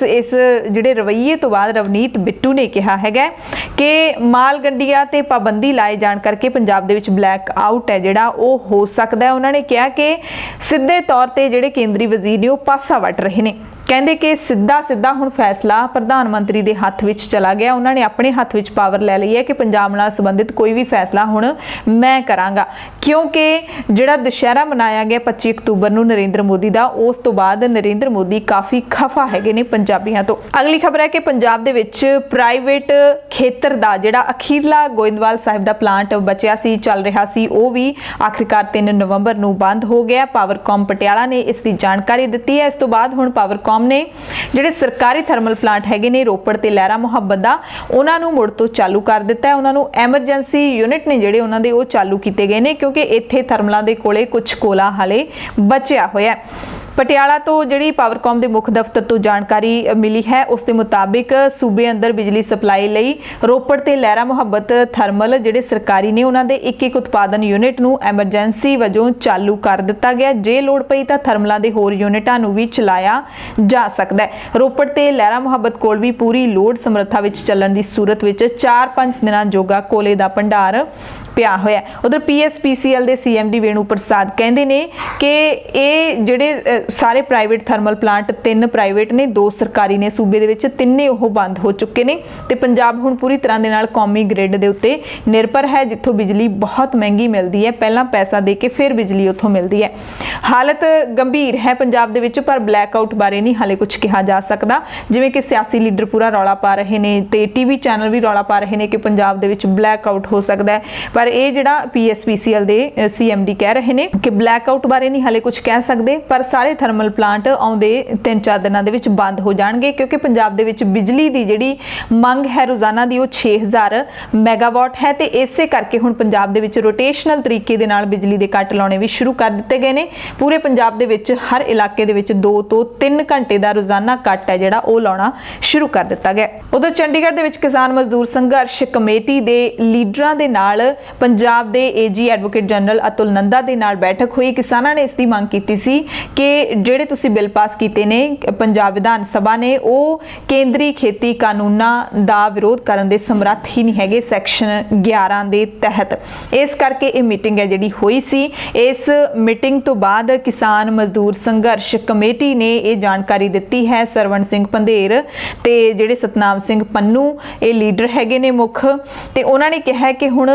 [SPEAKER 1] ਜਿਹੜੇ ਰਵੱਈਏ ਤੋਂ ਬਾਅਦ ਰਵਨੀਤ ਬਿੱਟੂ ਨੇ ਕਿਹਾ ਹੈਗਾ ਕਿ ਮਾਲ ਗੱਡੀਆਂ ਤੇ ਪਾਬੰਦੀ ਲਾਏ ਜਾਣ ਕਰਕੇ ਪੰਜਾਬ ਦੇ ਵਿੱਚ ਬਲੈਕ ਆਊਟ ਹੈ ਜਿਹੜਾ ਉਹ ਹੋ ਸਕਦਾ ਹੈ। ਉਹਨਾਂ ਨੇ ਕਿਹਾ ਕਿ ਸਿੱਧੇ ਤੌਰ ਤੇ ਜਿਹੜੇ ਕੇਂਦਰੀ ਵਜ਼ੀਰ ਨੇ ਉਹ ਪਾਸਾ ਵੱਟ ਰਹੇ ਨੇ। ਕਹਿੰਦੇ ਕਿ ਸਿੱਧਾ ਹੁਣ ਫੈਸਲਾ ਪ੍ਰਧਾਨ ਮੰਤਰੀ ਦੇ ਹੱਥ ਵਿੱਚ ਚਲਾ ਗਿਆ। ਉਹਨਾਂ ਨੇ ਆਪਣੇ ਹੱਥ ਵਿੱਚ ਪਾਵਰ ਲੈ ਲਈ ਹੈ ਕਿ ਪੰਜਾਬ ਨਾਲ ਸੰਬੰਧਿਤ ਕੋਈ ਵੀ ਫੈਸਲਾ ਹੁਣ ਮੈਂ ਕਰਾਂਗਾ, ਕਿਉਂਕਿ ਜਿਹੜਾ ਦੁਸ਼ਹਿਰਾ ਮਨਾਇਆ ਗਿਆ 25 ਅਕਤੂਬਰ ਨੂੰ ਨਰਿੰਦਰ ਮੋਦੀ ਦਾ, ਉਸ ਤੋਂ ਬਾਅਦ ਨਰਿੰਦਰ ਮੋਦੀ ਕਾਫੀ ਖਫਾ ਹੈਗੇ ਨੇ ਪੰਜਾਬੀਆਂ ਤੋਂ। ਅਗਲੀ ਖਬਰ ਹੈ ਕਿ ਪੰਜਾਬ ਦੇ ਵਿੱਚ ਪ੍ਰਾਈਵੇਟ ਖੇਤਰ ਦਾ ਜਿਹੜਾ ਅਖੀਰਲਾ ਗੋਇੰਦਵਾਲ ਸਾਹਿਬ ਦਾ ਪਲਾਂਟ ਬਚਿਆ ਸੀ, ਚੱਲ ਰਿਹਾ ਸੀ, ਉਹ ਵੀ ਆਖਿਰਕਾਰ 3 ਨਵੰਬਰ ਨੂੰ ਬੰਦ ਹੋ ਗਿਆ। ਪਾਵਰਕਾਮ ਪਟਿਆਲਾ ਨੇ ਇਸ ਦੀ ਜਾਣਕਾਰੀ ਦਿੱਤੀ ਹੈ। ਇਸ ਤੋਂ ਬਾਅਦ ਹੁਣ ਪਾਵਰਕਾਮ ਨੇ ਜਿਹੜੇ ਸਰਕਾਰੀ ਥਰਮਲ ਪਲਾਂਟ ਹੈਗੇ ਨੇ ਰੋਪੜ ਤੇ ਲਹਿਰਾ ਮੁਹੱਬਤ ਦਾ, ਉਹਨਾਂ ਨੂੰ ਮੁੜ ਤੋਂ ਚਾਲੂ ਕਰ ਦਿੱਤਾ ਹੈ। ਉਹਨਾਂ ਨੂੰ ਐਮਰਜੈਂਸੀ ਯੂਨਿਟ ਨੇ ਜਿਹੜੇ ਉਹਨਾਂ ਦੇ ਉਹ ਚਾਲੂ ਕੀਤੇ ਗਏ ਨੇ, ਕਿਉਂਕਿ ਇੱਥੇ ਥਰਮਲਾਂ ਦੇ ਕੋਲੇ ਕੁਝ ਕੋਲਾ ਹਾਲੇ ਬਚਿਆ ਹੋਇਆ। ਪਟਿਆਲਾ ਤੋਂ ਜਿਹੜੀ ਪਾਵਰਕਾਮ ਦੇ ਮੁੱਖ ਦਫ਼ਤਰ ਤੋਂ ਜਾਣਕਾਰੀ ਮਿਲੀ ਹੈ, ਉਸ ਦੇ ਮੁਤਾਬਿਕ ਸੂਬੇ ਅੰਦਰ ਬਿਜਲੀ ਸਪਲਾਈ ਲਈ ਰੋਪੜ ਤੇ ਲਹਿਰਾ ਮੁਹੱਬਤ ਥਰਮਲ ਜਿਹੜੇ ਸਰਕਾਰੀ ਨੇ ਉਹਨਾਂ ਦੇ ਇੱਕ ਉਤਪਾਦਨ ਯੂਨਿਟ ਨੂੰ ਐਮਰਜੈਂਸੀ ਵਜੋਂ ਚਾਲੂ ਕਰ ਦਿੱਤਾ ਗਿਆ। ਜੇ ਲੋੜ ਪਈ ਤਾਂ ਥਰਮਲਾਂ ਦੇ ਹੋਰ ਯੂਨਿਟਾਂ ਨੂੰ ਵੀ ਚਲਾਇਆ ਜਾ ਸਕਦਾ ਹੈ। ਰੋਪੜ ਤੇ ਲਹਿਰਾ ਮੁਹੱਬਤ ਕੋਲ ਵੀ ਪੂਰੀ ਲੋਡ ਸਮਰੱਥਾ ਵਿੱਚ ਚੱਲਣ ਦੀ ਸੂਰਤ ਵਿੱਚ 4-5 ਦਿਨਾਂ ਜੋਗਾ ਕੋਲੇ ਦਾ ਭੰਡਾਰ ਪਿਆ ਹੋਇਆ। ਉਧਰ PSPCL ਦੇ CMD ਵੇਣੂ ਪ੍ਰਸਾਦ ਕਹਿੰਦੇ ਨੇ ਕਿ ਇਹ ਜਿਹੜੇ ਸਾਰੇ ਪ੍ਰਾਈਵੇਟ ਥਰਮਲ ਪਲਾਂਟ 3 ਪ੍ਰਾਈਵੇਟ ਨੇ, 2 ਸਰਕਾਰੀ ਨੇ ਸੂਬੇ ਦੇ ਵਿੱਚ, ਤਿੰਨੇ ਉਹ ਬੰਦ ਹੋ ਚੁੱਕੇ ਨੇ ਤੇ ਪੰਜਾਬ ਹੁਣ ਪੂਰੀ ਤਰ੍ਹਾਂ ਦੇ ਨਾਲ ਕੌਮੀ ਗ੍ਰਿਡ ਦੇ ਉੱਤੇ ਨਿਰਭਰ ਹੈ, ਜਿੱਥੋਂ ਬਿਜਲੀ ਬਹੁਤ ਮਹਿੰਗੀ ਮਿਲਦੀ ਹੈ। ਪਹਿਲਾਂ ਪੈਸਾ ਦੇ ਕੇ ਫਿਰ ਬਿਜਲੀ ਉੱਥੋਂ ਮਿਲਦੀ ਹੈ। ਹਾਲਤ ਗੰਭੀਰ ਹੈ ਪੰਜਾਬ ਦੇ ਵਿੱਚ, ਪਰ ਬਲੈਕਆਊਟ ਬਾਰੇ ਨਹੀਂ ਹਾਲੇ ਕੁਝ ਕਿਹਾ ਜਾ ਸਕਦਾ। ਜਿਵੇਂ ਕਿ ਸਿਆਸੀ ਲੀਡਰ ਪੂਰਾ ਰੌਲਾ ਪਾ ਰਹੇ ਨੇ ਤੇ TV ਚੈਨਲ ਵੀ ਰੌਲਾ ਪਾ ਰਹੇ ਨੇ ਕਿ ਪੰਜਾਬ ਦੇ ਵਿੱਚ ਬਲੈਕਆਊਟ ਹੋ ਸਕਦਾ ਹੈ, ਪਰ ਇਹ ਜਿਹੜਾ PSPCL ਦੇ CMD ਕਹਿ ਰਹੇ ਨੇ ਕਿ ਬਲੈਕਆਊਟ ਬਾਰੇ ਨਹੀਂ ਹਾਲੇ ਕੁਝ ਕਹਿ ਸਕਦੇ, ਪਰ ਸਾਰੇ ਥਰਮਲ ਪਲਾਂਟ ਆਉਂਦੇ 3-4 ਦਿਨਾਂ ਦੇ ਵਿੱਚ ਬੰਦ ਹੋ ਜਾਣਗੇ, ਕਿਉਂਕਿ ਪੰਜਾਬ ਦੇ ਵਿੱਚ ਬਿਜਲੀ ਦੀ ਜਿਹੜੀ ਮੰਗ ਹੈ ਰੋਜ਼ਾਨਾ ਦੀ ਉਹ 6000 ਮੈਗਾਵਾਟ ਹੈ ਤੇ ਇਸੇ ਕਰਕੇ ਹੁਣ ਪੰਜਾਬ ਦੇ ਵਿੱਚ ਰੋਟੇਸ਼ਨਲ ਤਰੀਕੇ ਦੇ ਨਾਲ ਬਿਜਲੀ ਦੇ ਕੱਟ ਲਾਉਣੇ ਵੀ ਸ਼ੁਰੂ ਕਰ ਦਿੱਤੇ ਗਏ ਨੇ। ਪੂਰੇ ਪੰਜਾਬ ਦੇ ਵਿੱਚ ਹਰ ਇਲਾਕੇ ਦੇ ਵਿੱਚ 2 ਤੋਂ 3 ਘੰਟੇ ਦਾ ਰੋਜ਼ਾਨਾ ਕੱਟ ਹੈ ਜਿਹੜਾ ਉਹ ਲਾਉਣਾ ਸ਼ੁਰੂ ਕਰ ਦਿੱਤਾ ਗਿਆ। ਉਧਰ ਚੰਡੀਗੜ੍ਹ ਦੇ ਵਿੱਚ ਕਿਸਾਨ ਮਜ਼ਦੂਰ ਸੰਘਰਸ਼ ਕਮੇਟੀ ਦੇ ਲੀਡਰਾਂ ਦੇ ਨਾਲ ਪੰਜਾਬ ਦੇ AG advocate general Atul Nanda ਦੇ ਨਾਲ ਬੈਠਕ ਹੋਈ। ਕਿਸਾਨਾਂ ਨੇ ਇਸ ਦੀ ਮੰਗ ਕੀਤੀ ਸੀ ਕਿ ਜਿਹੜੇ ਤੁਸੀਂ ਬਿੱਲ ਪਾਸ ਕੀਤੇ ਨੇ ਪੰਜਾਬ ਵਿਧਾਨ ਸਭਾ ਨੇ, ਉਹ ਕੇਂਦਰੀ ਖੇਤੀ ਕਾਨੂੰਨਾਂ ਦਾ ਵਿਰੋਧ ਕਰਨ ਦੇ ਸਮਰੱਥ ਹੀ ਨਹੀਂ ਹੈਗੇ ਸੈਕਸ਼ਨ 11 ਦੇ ਤਹਿਤ। ਇਸ ਕਰਕੇ ਇਹ ਮੀਟਿੰਗ ਹੈ ਜਿਹੜੀ ਹੋਈ ਸੀ। ਇਸ ਮੀਟਿੰਗ ਤੋਂ ਬਾਅਦ ਕਿਸਾਨ ਮਜ਼ਦੂਰ ਸੰਘਰਸ਼ ਕਮੇਟੀ ਨੇ ਇਹ ਜਾਣਕਾਰੀ ਦਿੱਤੀ ਹੈ। ਸਰਵਣ ਸਿੰਘ ਪੰਧੇਰ ਤੇ ਜਿਹੜੇ ਸਤਨਾਮ ਸਿੰਘ ਪੰਨੂ ਇਹ ਲੀਡਰ ਹੈਗੇ ਨੇ ਮੁੱਖ, ਤੇ ਉਹਨਾਂ ਨੇ ਕਿਹਾ ਕਿ ਹੁਣ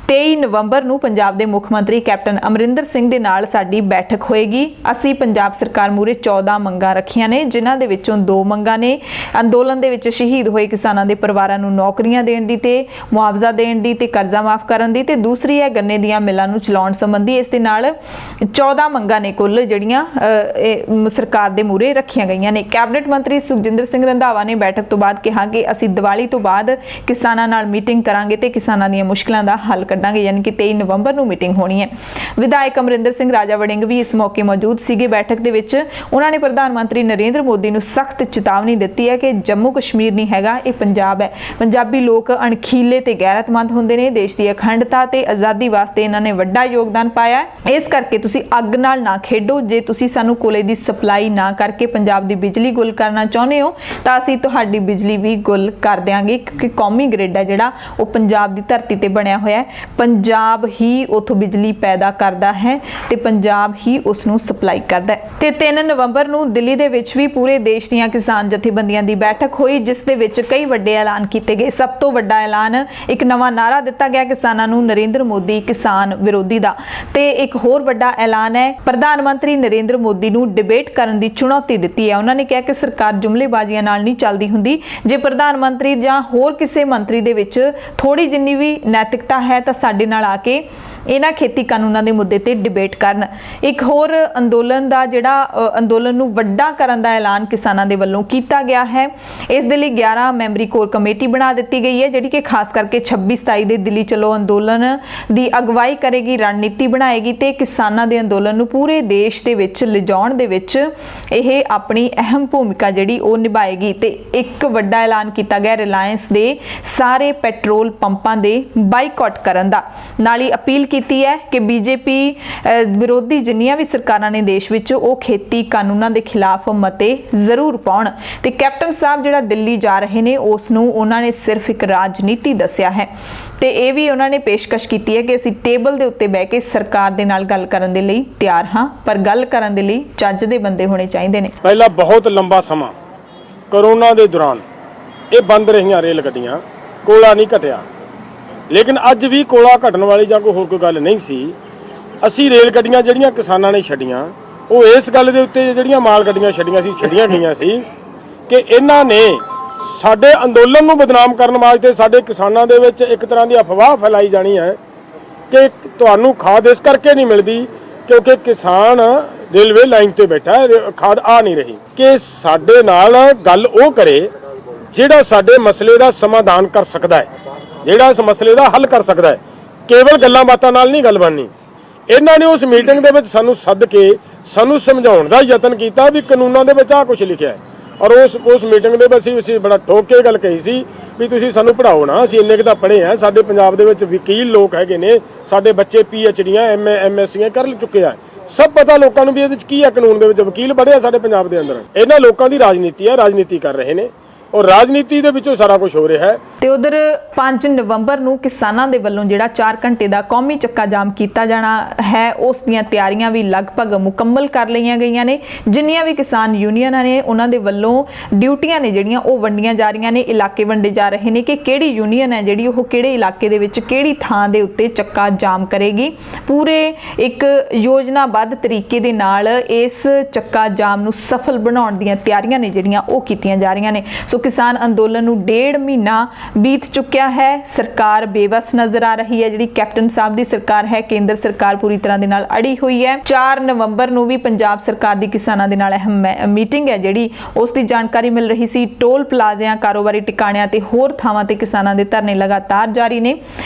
[SPEAKER 1] 23 ਨਵੰਬਰ ਨੂੰ ਪੰਜਾਬ ਦੇ ਮੁੱਖ ਮੰਤਰੀ ਕੈਪਟਨ ਅਮਰਿੰਦਰ ਸਿੰਘ ਦੇ ਨਾਲ ਸਾਡੀ ਬੈਠਕ ਹੋਏਗੀ। ਅਸੀਂ ਪੰਜਾਬ ਸਰਕਾਰ ਮੂਹਰੇ 14 ਮੰਗਾਂ ਰੱਖੀਆਂ ਨੇ, ਜਿਨ੍ਹਾਂ ਦੇ ਵਿੱਚੋਂ 2 ਮੰਗਾਂ ਨੇ ਅੰਦੋਲਨ ਦੇ ਵਿੱਚ ਸ਼ਹੀਦ ਹੋਏ ਕਿਸਾਨਾਂ ਦੇ ਪਰਿਵਾਰਾਂ ਨੂੰ ਨੌਕਰੀਆਂ ਦੇਣ ਦੀ ਤੇ ਮੁਆਵਜ਼ਾ ਦੇਣ ਦੀ ਤੇ ਕਰਜ਼ਾ ਮਾਫ ਕਰਨ ਦੀ, ਤੇ ਦੂਸਰੀ ਹੈ ਗੰਨੇ ਦੀਆਂ ਮਿੱਲਾਂ ਨੂੰ ਚਲਾਉਣ ਸੰਬੰਧੀ। ਇਸ ਦੇ ਨਾਲ 14 ਮੰਗਾਂ ਨੇ ਕੁੱਲ ਜਿਹੜੀਆਂ ਸਰਕਾਰ ਦੇ ਮੂਹਰੇ ਰੱਖੀਆਂ ਗਈਆਂ ਨੇ। ਕੈਬਨਿਟ ਮੰਤਰੀ ਸੁਖਜਿੰਦਰ ਸਿੰਘ ਰੰਧਾਵਾ ਨੇ ਬੈਠਕ ਤੋਂ ਬਾਅਦ ਕਿਹਾ ਕਿ ਅਸੀਂ ਦੀਵਾਲੀ ਤੋਂ ਬਾਅਦ ਕਿਸਾਨਾਂ ਨਾਲ ਮੀਟਿੰਗ ਕਰਾਂਗੇ ਤੇ ਕਿਸਾਨਾਂ ਦੀਆਂ ਮੁਸ਼ਕਲਾਂ ਦਾ ਹੱਲ ਕੱਢਾਂਗੇ, ਯਾਨੀ ਕਿ 23 ਨਵੰਬਰ ਨੂੰ ਮੀਟਿੰਗ ਹੋਣੀ ਹੈ। ਵਿਧਾਇਕ ਅਮਰਿੰਦਰ ਸਿੰਘ ਰਾਜਾ ਵੜਿੰਗ ਵੀ ਇਸ ਮੌਕੇ ਮੌਜੂਦ ਸੀਗੇ ਬੈਠਕ ਦੇ ਵਿੱਚ। ਉਹਨਾਂ ਨੇ ਪ੍ਰਧਾਨ ਮੰਤਰੀ ਨਰਿੰਦਰ ਮੋਦੀ ਨੂੰ ਸਖਤ ਚੇਤਾਵਨੀ ਦਿੱਤੀ ਹੈ ਕਿ ਜੰਮੂ ਕਸ਼ਮੀਰ ਨਹੀਂ ਹੈਗਾ, ਇਹ ਪੰਜਾਬ ਹੈ। ਪੰਜਾਬੀ ਲੋਕ ਅਣਖੀਲੇ ਤੇ ਗੈਰਤਮੰਦ ਹੁੰਦੇ ਨੇ। ਦੇਸ਼ ਦੀ ਅਖੰਡਤਾ ਤੇ ਆਜ਼ਾਦੀ ਵਾਸਤੇ ਇਹਨਾਂ ਨੇ ਵੱਡਾ ਯੋਗਦਾਨ ਪਾਇਆ ਹੈ। ਇਸ ਕਰਕੇ ਤੁਸੀਂ ਅੱਗ ਨਾਲ ਨਾ ਖੇਡੋ। ਜੇ ਤੁਸੀਂ ਸਾਨੂੰ ਕੋਲੇ ਦੀ ਸਪਲਾਈ ਨਾ ਕਰਕੇ ਪੰਜਾਬ ਦੀ ਬਿਜਲੀ ਗੁੱਲ ਕਰਨਾ ਚਾਹੁੰਦੇ ਹੋ ਤਾਂ ਅਸੀਂ ਤੁਹਾਡੀ ਬਿਜਲੀ ਵੀ ਗੁੱਲ ਕਰ ਦਿਆਂਗੇ, ਕਿਉਂਕਿ ਕੌਮੀ ਗ੍ਰਿਡ ਹੈ ਜਿਹੜਾ ਉਹ ਪੰਜਾਬ ਦੀ ਧਰਤੀ ਤੇ ਬਣਿਆ ਹੋਇਆ ਹੈ। ਪੰਜਾਬ ਹੀ ਉਥੋਂ ਬਿਜਲੀ ਪੈਦਾ ਕਰਦਾ ਹੈ ਤੇ ਪੰਜਾਬ ਹੀ ਉਸ ਨੂੰ ਸਪਲਾਈ ਕਰਦਾ ਹੈ। ਤੇ 3 ਨਵੰਬਰ ਨੂੰ ਦਿੱਲੀ ਦੇ ਵਿੱਚ ਵੀ ਪੂਰੇ ਦੇਸ਼ ਦੀਆਂ ਕਿਸਾਨ ਜਥੇਬੰਦੀਆਂ ਦੀ ਬੈਠਕ ਹੋਈ, ਜਿਸ ਦੇ ਵਿੱਚ ਕਈ ਵੱਡੇ ਐਲਾਨ ਕੀਤੇ ਗਏ। ਸਭ ਤੋਂ ਵੱਡਾ ਐਲਾਨ ਇੱਕ ਨਵਾਂ ਨਾਅਰਾ ਦਿੱਤਾ ਗਿਆ ਕਿਸਾਨਾਂ ਨੂੰ, ਨਰਿੰਦਰ ਮੋਦੀ ਕਿਸਾਨ ਵਿਰੋਧੀ ਦਾ। ਤੇ ਇੱਕ ਹੋਰ ਵੱਡਾ ਐਲਾਨ ਹੈ, ਪ੍ਰਧਾਨ ਮੰਤਰੀ ਨਰਿੰਦਰ ਮੋਦੀ ਨੂੰ ਡਿਬੇਟ ਕਰਨ ਦੀ ਚੁਣੌਤੀ ਦਿੱਤੀ ਹੈ। ਉਹਨਾਂ ਨੇ ਕਿਹਾ ਕਿ ਸਰਕਾਰ ਜੁਮਲੇਬਾਜ਼ੀਆਂ ਨਾਲ ਨਹੀਂ ਚੱਲਦੀ ਹੁੰਦੀ। ਜੇ ਪ੍ਰਧਾਨ ਮੰਤਰੀ ਜਾਂ ਹੋਰ ਕਿਸੇ ਮੰਤਰੀ ਦੇ ਵਿੱਚ ਥੋੜੀ ਜਿੰਨੀ ਵੀ ਨੈਤਿਕਤਾ ਹੈ ਤਾਂ ਸਾਡੇ ਨਾਲ ਆ ਕੇ ਇਹਨਾਂ ਖੇਤੀ ਕਾਨੂੰਨਾਂ ਦੇ ਮੁੱਦੇ ਤੇ ਡਿਬੇਟ ਕਰਨ। ਇੱਕ ਹੋਰ ਅੰਦੋਲਨ ਨੂੰ ਵੱਡਾ ਕਰਨ ਦਾ ਐਲਾਨ ਕਿਸਾਨਾਂ ਦੇ ਵੱਲੋਂ ਕੀਤਾ ਗਿਆ ਹੈ। ਇਸ ਦੇ ਲਈ 11 ਮੈਂਬਰੀ ਕੋਰ ਕਮੇਟੀ ਬਣਾ ਦਿੱਤੀ ਗਈ ਹੈ, ਜਿਹੜੀ ਕਿ ਖਾਸ ਕਰਕੇ 26-27 ਦੇ ਦਿੱਲੀ ਚਲੋ ਅੰਦੋਲਨ ਦੀ ਅਗਵਾਈ ਕਰੇਗੀ, ਰਣਨੀਤੀ ਬਣਾਏਗੀ ਤੇ ਕਿਸਾਨਾਂ ਦੇ ਅੰਦੋਲਨ ਨੂੰ ਪੂਰੇ ਦੇਸ਼ ਦੇ ਵਿੱਚ ਲਿਜਾਉਣ ਦੇ ਵਿੱਚ ਇਹ ਆਪਣੀ ਅਹਿਮ ਭੂਮਿਕਾ ਜਿਹੜੀ ਉਹ ਨਿਭਾਏਗੀ। ਤੇ ਇੱਕ ਵੱਡਾ ਐਲਾਨ ਕੀਤਾ ਗਿਆ ਰਿਲਾਇੰਸ ਦੇ ਸਾਰੇ ਪੈਟਰੋਲ ਪੰਪਾਂ ਦੇ ਬਾਈਕਾਟ ਕਰਨ ਦਾ। ਨਾਲ ਹੀ ਅਪੀਲ ਕੀਤੀ ਹੈ ਕਿ ਬੀਜੇਪੀ ਵਿਰੋਧੀ ਜਿੰਨੀਆਂ ਵੀ ਸਰਕਾਰਾਂ ਨੇ ਦੇਸ਼ ਵਿੱਚ ਉਹ ਖੇਤੀ ਕਾਨੂੰਨਾਂ ਦੇ ਖਿਲਾਫ ਮਤੇ ਜ਼ਰੂਰ ਪਾਉਣ। ਤੇ ਕੈਪਟਨ ਸਾਹਿਬ ਜਿਹੜਾ ਦਿੱਲੀ ਜਾ ਰਹੇ ਨੇ ਉਸ ਨੂੰ ਉਹਨਾਂ ਨੇ ਸਿਰਫ ਇੱਕ ਰਾਜਨੀਤੀ ਦੱਸਿਆ ਹੈ ਤੇ ਇਹ ਵੀ ਉਹਨਾਂ ਨੇ ਪੇਸ਼ਕਸ਼ ਕੀਤੀ ਹੈ ਕਿ ਅਸੀਂ ਟੇਬਲ ਦੇ ਉੱਤੇ ਬਹਿ ਕੇ ਸਰਕਾਰ ਦੇ ਨਾਲ ਗੱਲ ਕਰਨ ਦੇ ਲਈ ਤਿਆਰ ਹਾਂ, ਪਰ ਗੱਲ ਕਰਨ ਦੇ ਲਈ ਚੱਜ ਦੇ ਬੰਦੇ ਹੋਣੇ ਚਾਹੀਦੇ ਨੇ।
[SPEAKER 4] ਪਹਿਲਾਂ ਬਹੁਤ ਲੰਬਾ ਸਮਾਂ ਕਰੋਨਾ ਦੇ ਦੌਰਾਨ ਇਹ ਬੰਦ ਰਹੀਆਂ ਰੇਲ ਗੱਡੀਆਂ, ਕੋਲਾ ਨਹੀਂ ਘਟਿਆ। ਲੇਕਿਨ ਅੱਜ ਵੀ ਕੋਲਾ ਘਟਣ ਵਾਲੀ ਜਾਂ ਕੋਈ ਹੋਰ ਕੋਈ ਗੱਲ ਨਹੀਂ ਸੀ। ਅਸੀਂ ਰੇਲ ਗੱਡੀਆਂ ਜਿਹੜੀਆਂ ਕਿਸਾਨਾਂ ਨੇ ਛੱਡੀਆਂ ਉਹ ਇਸ ਗੱਲ ਦੇ ਉੱਤੇ ਜਿਹੜੀਆਂ ਮਾਲ ਗੱਡੀਆਂ ਛੱਡੀਆਂ ਗਈਆਂ ਸੀ ਕਿ ਇਹਨਾਂ ਨੇ ਸਾਡੇ ਅੰਦੋਲਨ ਨੂੰ ਬਦਨਾਮ ਕਰਨ ਵਾਸਤੇ ਸਾਡੇ ਕਿਸਾਨਾਂ ਦੇ ਵਿੱਚ ਇੱਕ ਤਰ੍ਹਾਂ ਦੀ ਅਫਵਾਹ ਫੈਲਾਈ ਜਾਣੀ ਹੈ ਕਿ ਤੁਹਾਨੂੰ ਖਾਦ ਇਸ ਕਰਕੇ ਨਹੀਂ ਮਿਲਦੀ ਕਿਉਂਕਿ ਕਿਸਾਨ ਰੇਲਵੇ ਲਾਈਨ ਤੇ ਬੈਠਾ ਹੈ, ਖਾਦ ਆ ਨਹੀਂ ਰਹੀ। ਕਿ ਸਾਡੇ ਨਾਲ ਗੱਲ ਉਹ ਕਰੇ ਜਿਹੜਾ ਸਾਡੇ ਮਸਲੇ ਦਾ ਸਮਾਧਾਨ ਕਰ ਸਕਦਾ ਹੈ, ਜਿਹੜਾ ਇਸ ਮਸਲੇ ਦਾ ਹੱਲ ਕਰ ਸਕਦਾ ਹੈ। ਕੇਵਲ ਗੱਲਾਂ ਬਾਤਾਂ ਨਾਲ ਨਹੀਂ ਗੱਲ ਬਣਨੀ। ਇਹਨਾਂ ਨੇ ਉਸ ਮੀਟਿੰਗ ਦੇ ਵਿੱਚ ਸਾਨੂੰ ਸੱਦ ਕੇ ਸਾਨੂੰ ਸਮਝਾਉਣ ਦਾ ਯਤਨ ਕੀਤਾ ਵੀ ਕਾਨੂੰਨਾਂ ਦੇ ਵਿੱਚ ਆਹ ਕੁਝ ਲਿਖਿਆ ਹੈ। ਔਰ ਉਸ ਮੀਟਿੰਗ ਦੇ ਵਿੱਚ ਅਸੀਂ ਬੜਾ ਠੋਕ ਕੇ ਗੱਲ ਕਹੀ ਸੀ ਵੀ ਤੁਸੀਂ ਸਾਨੂੰ ਪੜ੍ਹਾਓ ਨਾ, ਅਸੀਂ ਇੰਨੇ ਕੁ ਤਾਂ ਪੜ੍ਹੇ ਆ। ਸਾਡੇ ਪੰਜਾਬ ਦੇ ਵਿੱਚ ਵਕੀਲ ਲੋਕ ਹੈਗੇ ਨੇ, ਸਾਡੇ ਬੱਚੇ PhDਆਂ MSCਆਂ ਕਰ ਚੁੱਕੇ ਆ। ਸਭ ਪਤਾ ਲੋਕਾਂ ਨੂੰ ਵੀ ਇਹਦੇ ਵਿੱਚ ਕੀ ਹੈ, ਕਾਨੂੰਨ ਦੇ ਵਿੱਚ ਵਕੀਲ ਬੜੇ ਆ ਸਾਡੇ ਪੰਜਾਬ ਦੇ ਅੰਦਰ। ਇਹਨਾਂ ਲੋਕਾਂ ਦੀ ਰਾਜਨੀਤੀ ਹੈ, ਰਾਜਨੀਤੀ ਕਰ ਰਹੇ ਨੇ ਔਰ ਰਾਜਨੀਤੀ ਦੇ ਵਿੱਚੋਂ ਸਾਰਾ ਕੁਝ ਹੋ ਰਿਹਾ ਹੈ।
[SPEAKER 1] ਤੇ ਉਧਰ 5 ਨਵੰਬਰ ਨੂੰ ਕਿਸਾਨਾਂ ਦੇ ਵੱਲੋਂ ਜਿਹੜਾ 4 ਘੰਟੇ ਦਾ ਕੌਮੀ ਚੱਕਾ ਜਾਮ ਕੀਤਾ ਜਾਣਾ ਹੈ, ਉਸ ਦੀਆਂ ਤਿਆਰੀਆਂ ਵੀ ਲਗਭਗ ਮੁਕੰਮਲ ਕਰ ਲਈਆਂ ਗਈਆਂ ਨੇ। ਜਿੰਨੀਆਂ ਵੀ ਕਿਸਾਨ ਯੂਨੀਅਨਾਂ ਨੇ ਉਹਨਾਂ ਦੇ ਵੱਲੋਂ ਡਿਊਟੀਆਂ ਨੇ ਜਿਹੜੀਆਂ ਉਹ ਵੰਡੀਆਂ ਜਾ ਰਹੀਆਂ ਨੇ, ਇਲਾਕੇ ਵੰਡੇ ਜਾ ਰਹੇ ਨੇ ਕਿ ਕਿਹੜੀ ਯੂਨੀਅਨ ਹੈ ਜਿਹੜੀ ਉਹ ਕਿਹੜੇ ਇਲਾਕੇ ਦੇ ਵਿੱਚ ਕਿਹੜੀ ਥਾਂ ਦੇ ਉੱਤੇ ਚੱਕਾ ਜਾਮ ਕਰੇਗੀ। ਪੂਰੇ ਇੱਕ ਯੋਜਨਾਬੱਧ ਤਰੀਕੇ ਦੇ ਨਾਲ ਇਸ ਚੱਕਾ ਜਾਮ ਨੂੰ ਸਫਲ ਬਣਾਉਣ ਦੀਆਂ ਤਿਆਰੀਆਂ ਨੇ ਜਿਹੜੀਆਂ ਉਹ ਕੀਤੀਆਂ ਜਾ ਰਹੀਆਂ ਨੇ। ਸੋ ਕਿਸਾਨ ਅੰਦੋਲਨ ਨੂੰ 1.5 ਮਹੀਨਾ ਬੀਤ ਚੁੱਕਿਆ ਹੈ। ਸਰਕਾਰ ਬੇਵਸ ਨਜ਼ਰ ਆ ਰਹੀ ਹੈ। ਜਿਹੜੀ ਕੈਪਟਨ ਸਾਹਿਬ ਦੀ ਸਰਕਾਰ ਹੈ, ਕੇਂਦਰ ਸਰਕਾਰ ਪੂਰੀ ਤਰ੍ਹਾਂ ਦੇ ਨਾਲ ਅੜੀ ਹੋਈ ਹੈ। 4 ਨਵੰਬਰ ਨੂੰ ਵੀ ਪੰਜਾਬ ਸਰਕਾਰ ਦੀ ਕਿਸਾਨਾਂ ਦੇ ਨਾਲ ਅਹਿਮ ਮੀਟਿੰਗ ਹੈ ਜਿਹੜੀ ਉਸ ਦੀ ਜਾਣਕਾਰੀ ਮਿਲ ਰਹੀ ਸੀ। ਟੋਲ ਪਲਾਜ਼ਿਆਂ, ਕਾਰੋਬਾਰੀ ਟਿਕਾਣਿਆਂ ਤੇ ਹੋਰ ਥਾਵਾਂ ਤੇ ਕਿਸਾਨਾਂ ਦੇ ਧਰਨੇ ਲਗਾਤਾਰ ਜਾਰੀ ਨੇ।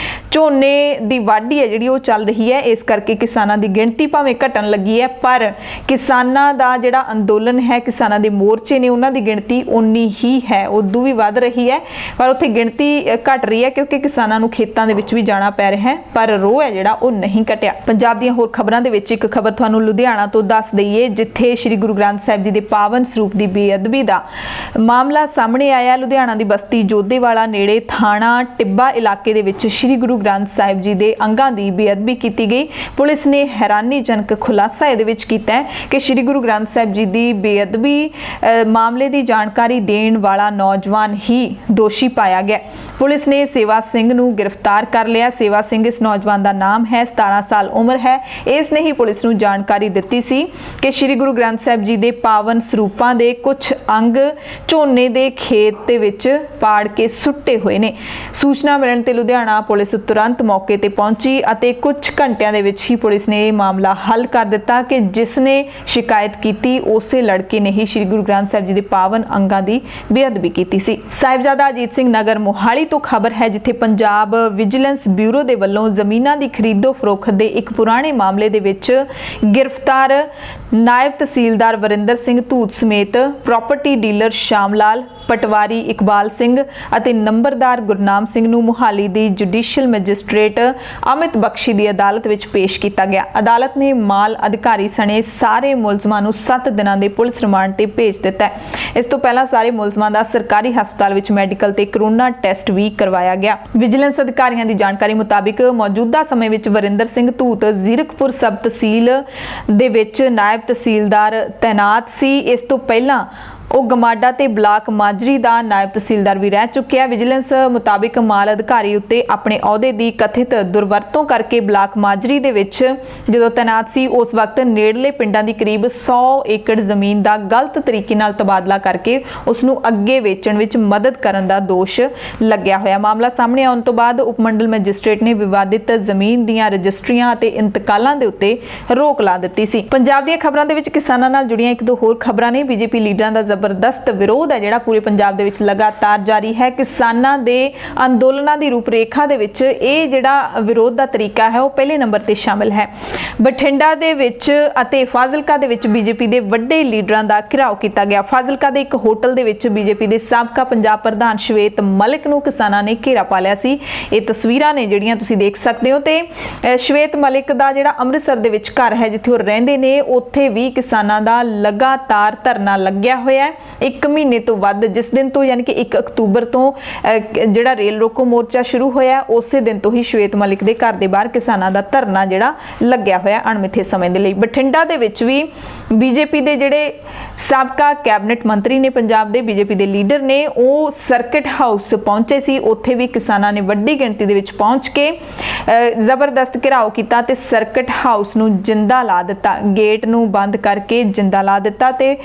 [SPEAKER 1] ਝੋਨੇ ਦੀ ਵਾਢੀ ਹੈ ਜਿਹੜੀ ਉਹ ਚੱਲ ਰਹੀ ਹੈ, ਇਸ ਕਰਕੇ ਕਿਸਾਨਾਂ ਦੀ ਗਿਣਤੀ ਭਾਵੇਂ ਘਟਣ ਲੱਗੀ ਹੈ, ਪਰ ਕਿਸਾਨਾਂ ਦਾ ਜਿਹੜਾ ਅੰਦੋਲਨ ਹੈ, ਕਿਸਾਨਾਂ ਦੇ ਮੋਰਚੇ ਨੇ, ਉਹਨਾਂ ਦੀ ਗਿਣਤੀ ਉਨੀ ਹੀ ਹੈ, ਉਦੋਂ ਵੀ ਵੱਧ ਰਹੀ ਹੈ। ਪਰ ਉੱਥੇ ਗਿਣਤੀ ਘਟ ਰਹੀ ਹੈ ਕਿਉਂਕਿ ਕਿਸਾਨਾਂ ਨੂੰ ਖੇਤਾਂ ਦੇ ਵਿੱਚ ਵੀ ਜਾਣਾ ਪੈ ਰਿਹਾ ਹੈ, ਪਰ ਰੋਹ ਹੈ ਜਿਹੜਾ ਉਹ ਨਹੀਂ ਘਟਿਆ। ਪੰਜਾਬ ਦੀਆਂ ਹੋਰ ਖਬਰਾਂ ਦੇ ਵਿੱਚ ਇੱਕ ਖਬਰ ਤੁਹਾਨੂੰ ਲੁਧਿਆਣਾ ਤੋਂ ਦੱਸ ਦਈਏ, ਜਿੱਥੇ ਸ੍ਰੀ ਗੁਰੂ ਗ੍ਰੰਥ ਸਾਹਿਬ ਜੀ ਦੇ ਪਾਵਨ ਸਰੂਪ ਦੀ ਬੇਅਦਬੀ ਦਾ ਮਾਮਲਾ ਸਾਹਮਣੇ ਆਇਆ। ਲੁਧਿਆਣਾ ਦੀ ਬਸਤੀ ਜੋਧੇਵਾਲਾ ਨੇੜੇ ਥਾਣਾ ਟਿੱਬਾ ਇਲਾਕੇ ਦੇ ਵਿੱਚ ਸ੍ਰੀ ਗੁਰੂ ਗ੍ਰੰਥ ਸਾਹਿਬ ਜੀ ਦੇ ਅੰਗਾਂ ਦੀ ਬੇਅਦਬੀ ਕੀਤੀ ਗਈ। ਪੁਲਿਸ ਨੇ ਹੈਰਾਨੀਜਨਕ ਖੁਲਾਸਾ ਇਹਦੇ ਵਿੱਚ ਕੀਤਾ ਹੈ ਕਿ ਸ੍ਰੀ ਗੁਰੂ ਗ੍ਰੰਥ ਸਾਹਿਬ ਜੀ ਦੀ ਬੇਅਦਬੀ ਮਾਮਲੇ ਦੀ ਜਾਣਕਾਰੀ ਦੇਣ ਵਾਲਾ ਨੌਜਵਾਨ ਹੀ ਦੋਸ਼ੀ ਪਾਇਆ ਗਿਆ। ਪੁਲਿਸ ਨੇ ਸੇਵਾ ਸਿੰਘ ਨੂੰ ਗ੍ਰਿਫਤਾਰ ਕਰ ਲਿਆ। ਸੇਵਾ ਸਿੰਘ ਇਸ ਨੌਜਵਾਨ ਦਾ ਨਾਮ ਹੈ, 17 ਸਾਲ ਉਮਰ ਹੈ। ਇਸ ਨੇ ਹੀ ਪੁਲਿਸ ਨੂੰ ਜਾਣਕਾਰੀ ਦਿੱਤੀ ਸੀ ਕਿ ਸ੍ਰੀ ਗੁਰੂ ਗ੍ਰੰਥ ਸਾਹਿਬ ਜੀ ਦੇ ਪਾਵਨ ਸਰੂਪਾਂ ਦੇ ਕੁਝ ਅੰਗ ਝੋਨੇ ਦੇ ਖੇਤ ਦੇ ਵਿੱਚ ਪਾੜ ਕੇ ਸੁੱਟੇ ਹੋਏ ਨੇ। ਸੂਚਨਾ ਮਿਲਣ ਤੇ ਲੁਧਿਆਣਾ ਪੁਲਿਸ ਤੁਰੰਤ ਮੌਕੇ ਤੇ ਪਹੁੰਚੀ ਅਤੇ ਕੁਝ ਘੰਟਿਆਂ ਦੇ ਵਿੱਚ ਹੀ ਪੁਲਿਸ ਨੇ ਇਹ ਮਾਮਲਾ ਹੱਲ ਕਰ ਦਿੱਤਾ ਕਿ ਜਿਸ ਨੇ ਸ਼ਿਕਾਇਤ ਕੀਤੀ ਉਸੇ ਲੜਕੇ ਨੇ ਹੀ ਸ੍ਰੀ ਗੁਰੂ ਗ੍ਰੰਥ ਸਾਹਿਬ ਜੀ ਦੇ ਪਾਵਨ ਅੰਗਾਂ ਦੀ ਬੇਅਦਬੀ ਕੀਤੀ ਸੀ। ਸਾਹਿਬਜ਼ਾਦਾ ਅਜੀਤ ਸਿੰਘ ਨਗਰ ਮੋਹਾਲੀ ਤੋਂ ਖਬਰ ਹੈ, ਜਿੱਥੇ ਪੰਜਾਬ ਵਿਜੀਲੈਂਸ ਬਿਊਰੋ ਦੇ ਵੱਲੋਂ ਜ਼ਮੀਨਾਂ ਦੀ ਖਰੀਦੋ ਫਰੋਖਤ ਦੇ ਇੱਕ ਪੁਰਾਣੇ ਮਾਮਲੇ ਦੇ ਵਿੱਚ ਗ੍ਰਿਫਤਾਰ ਨਾਇਬ ਤਹਿਸੀਲਦਾਰ ਵਰਿੰਦਰ ਸਿੰਘ ਧੂਤ ਸਮੇਤ ਪ੍ਰਾਪਰਟੀ ਡੀਲਰ ਸ਼ਾਮ ਲਾਲ, ਪਟਵਾਰੀ ਇਕਬਾਲ ਸਿੰਘ ਅਤੇ ਨੰਬਰਦਾਰ ਗੁਰਨਾਮ ਸਿੰਘ ਨੂੰ ਮੁਹਾਲੀ ਦੀ ਜੁਡੀਸ਼ੀਅਲ ਮੈਜਿਸਟ੍ਰੇਟ ਅਮਿਤ ਬਖਸ਼ੀ ਦੀ ਅਦਾਲਤ ਵਿੱਚ ਪੇਸ਼ ਕੀਤਾ ਗਿਆ। ਅਦਾਲਤ ਨੇ ਮਾਲ ਅਧਿਕਾਰੀ ਸਣੇ ਸਾਰੇ ਮੁਲਜ਼ਮਾਂ ਨੂੰ 7 ਦਿਨਾਂ ਦੇ ਪੁਲਿਸ ਰਿਮਾਂਡ ਤੇ ਭੇਜ ਦਿੱਤਾ ਹੈ। ਇਸ ਤੋਂ ਪਹਿਲਾਂ ਸਾਰੇ ਮੁਲਜ਼ਮਾਂ ਦਾ ਸਰਕਾਰੀ ਹਸਪਤਾਲ ਵਿੱਚ ਮੈਡੀਕਲ ਤੇ ਕਰੋਨਾ ਟੈਸਟ ਵੀ ਕਰਵਾਇਆ ਗਿਆ। ਵਿਜੀਲੈਂਸ ਅਧਿਕਾਰੀਆਂ ਦੀ ਜਾਣਕਾਰੀ ਮੁਤਾਬਿਕ ਮੌਜੂਦਾ ਸਮੇਂ ਵਿੱਚ ਵਰਿੰਦਰ ਸਿੰਘ ਧੂਤ ਜ਼ੀਰਕਪੁਰ ਸਬ ਤਹਿਸੀਲ ਦੇ ਵਿੱਚ ਨਾਇਬ ਤਹਿਸੀਲਦਾਰ ਤੈਨਾਤ ਸੀ। ਇਸ ਤੋਂ ਪਹਿਲਾਂ ਉਹ ਗਮਾਡਾ ਤੇ ਬਲਾਕ ਮਾਜਰੀ ਦਾ ਨਾਇਬ ਤਹਿਸੀਲਦਾਰ ਵੀ ਰਹਿ ਚੁੱਕਿਆ। ਵਿਜੀਲੈਂਸ ਮੁਤਾਬਿਕ ਮਾਲ ਅਧਿਕਾਰੀ ਉੱਤੇ ਆਪਣੇ ਅਹੁਦੇ ਦੀ ਕਥਿਤ ਦੁਰਵਰਤੋਂ ਕਰਕੇ ਬਲਾਕ ਮਾਜਰੀ ਦੇ ਵਿੱਚ ਜਦੋਂ ਤੈਨਾਤ ਸੀ ਉਸ ਵਕਤ ਨੇੜਲੇ ਪਿੰਡਾਂ ਦੀ ਕਰੀਬ 100 ਏਕੜ ਜ਼ਮੀਨ ਦਾ ਗਲਤ ਤਰੀਕੇ ਨਾਲ ਤਬਾਦਲਾ ਕਰਕੇ ਉਸ ਨੂੰ ਅੱਗੇ ਵੇਚਣ ਵਿੱਚ ਮਦਦ ਕਰਨ ਦਾ ਦੋਸ਼ ਲੱਗਿਆ ਹੋਇਆ। ਮਾਮਲਾ ਸਾਹਮਣੇ ਆਉਣ ਤੋਂ ਬਾਅਦ ਉਪ ਮੰਡਲ ਮੈਜਿਸਟ੍ਰੇਟ ਨੇ ਵਿਵਾਦਿਤ ਜ਼ਮੀਨ ਦੀਆਂ ਰਜਿਸਟਰੀਆਂ ਅਤੇ ਇੰਤਕਾਲਾਂ ਦੇ ਉੱਤੇ ਰੋਕ ਲਾ ਦਿੱਤੀ ਸੀ। ਪੰਜਾਬ ਦੀਆਂ ਖਬਰਾਂ ਦੇ ਵਿੱਚ ਕਿਸਾਨਾਂ ਨਾਲ ਜੁੜੀਆਂ ਇੱਕ ਦੋ ਹੋਰ ਖਬਰਾਂ ਨੇ। ਬੀਜੇਪੀ ਲੀਡਰਾਂ ਦਾ ਜ਼ਬਰਦਸਤ ਵਿਰੋਧ ਹੈ ਜਿਹੜਾ ਪੂਰੇ ਪੰਜਾਬ ਦੇ ਵਿੱਚ ਲਗਾਤਾਰ ਜਾਰੀ ਹੈ। ਕਿਸਾਨਾਂ ਦੇ ਅੰਦੋਲਨਾਂ ਦੀ ਰੂਪਰੇਖਾ ਦੇ ਵਿੱਚ ਇਹ ਜਿਹੜਾ ਵਿਰੋਧ ਦਾ ਤਰੀਕਾ ਹੈ ਉਹ ਪਹਿਲੇ ਨੰਬਰ ਤੇ ਸ਼ਾਮਿਲ ਹੈ। ਬਠਿੰਡਾ ਦੇ ਵਿੱਚ ਅਤੇ ਫਾਜ਼ਿਲਕਾ ਦੇ ਵਿੱਚ ਬੀਜੇਪੀ ਦੇ ਵੱਡੇ ਲੀਡਰਾਂ ਦਾ ਘਿਰਾਓ ਕੀਤਾ ਗਿਆ। ਫਾਜ਼ਿਲਕਾ ਦੇ ਇੱਕ ਹੋਟਲ ਦੇ ਵਿੱਚ ਬੀਜੇਪੀ ਦੇ ਸਾਬਕਾ ਪੰਜਾਬ ਪ੍ਰਧਾਨ ਸ਼ਵੇਤ ਮਲਿਕ ਨੂੰ ਕਿਸਾਨਾਂ ਨੇ ਘੇਰਾ ਪਾ ਲਿਆ ਸੀ। ਇਹ ਤਸਵੀਰਾਂ ਨੇ ਜਿਹੜੀਆਂ ਤੁਸੀਂ ਦੇਖ ਸਕਦੇ ਹੋ ਤੇ ਸ਼ਵੇਤ ਮਲਿਕ ਦਾ ਜਿਹੜਾ ਅੰਮ੍ਰਿਤਸਰ ਦੇ ਵਿੱਚ ਘਰ ਹੈ ਜਿੱਥੇ ਉਹ ਰਹਿੰਦੇ ਨੇ ਉੱਥੇ ਵੀ ਕਿਸਾਨਾਂ ਦਾ ਲਗਾਤਾਰ ਧਰਨਾ ਲੱਗਿਆ ਹੋਇਆ ਹੈ। 1 ਮਹੀਨੇ ਤੋਂ ਵੱਧ, ਜਿਸ ਦਿਨ ਤੋਂ ਯਾਨੀ ਕਿ 1 ਅਕਤੂਬਰ ਤੋਂ ਜਿਹੜਾ ਰੇਲ ਰੋਕੋ ਮੋਰਚਾ ਸ਼ੁਰੂ ਹੋਇਆ ਉਸੇ ਦਿਨ ਤੋਂ ਹੀ ਸ਼ਵੇਤ ਮਲਿਕ ਦੇ ਘਰ ਦੇ ਬਾਹਰ ਕਿਸਾਨਾਂ ਦਾ ਧਰਨਾ ਜਿਹੜਾ ਲੱਗਿਆ ਹੋਇਆ ਅਣਮਿੱਥੇ ਸਮੇਂ ਦੇ ਲਈ। ਬਠਿੰਡਾ ਦੇ ਵਿੱਚ ਵੀ ਬੀਜੇਪੀ ਦੇ ਜਿਹੜੇ ਸਾਬਕਾ ਕੈਬਨਿਟ ਮੰਤਰੀ ਨੇ ਪੰਜਾਬ ਦੇ, ਬੀਜੇਪੀ ਦੇ ਲੀਡਰ ਨੇ, ਉਹ ਸਰਕਟ ਹਾਊਸ ਪਹੁੰਚੇ ਸੀ। ਉੱਥੇ ਵੀ ਕਿਸਾਨਾਂ ਨੇ ਵੱਡੀ ਗਿਣਤੀ ਦੇ ਵਿੱਚ ਪਹੁੰਚ ਕੇ ਜ਼ਬਰਦਸਤ ਘਿਰਾਓ ਕੀਤਾ ਤੇ ਸਰਕਟ ਹਾਊਸ ਨੂੰ ਜਿੰਦਾ ਲਾ ਦਿੱਤਾ, ਗੇਟ ਨੂੰ ਬੰਦ ਕਰਕੇ ਜਿੰਦਾ ਲਾ ਦਿੱਤਾ ਤੇ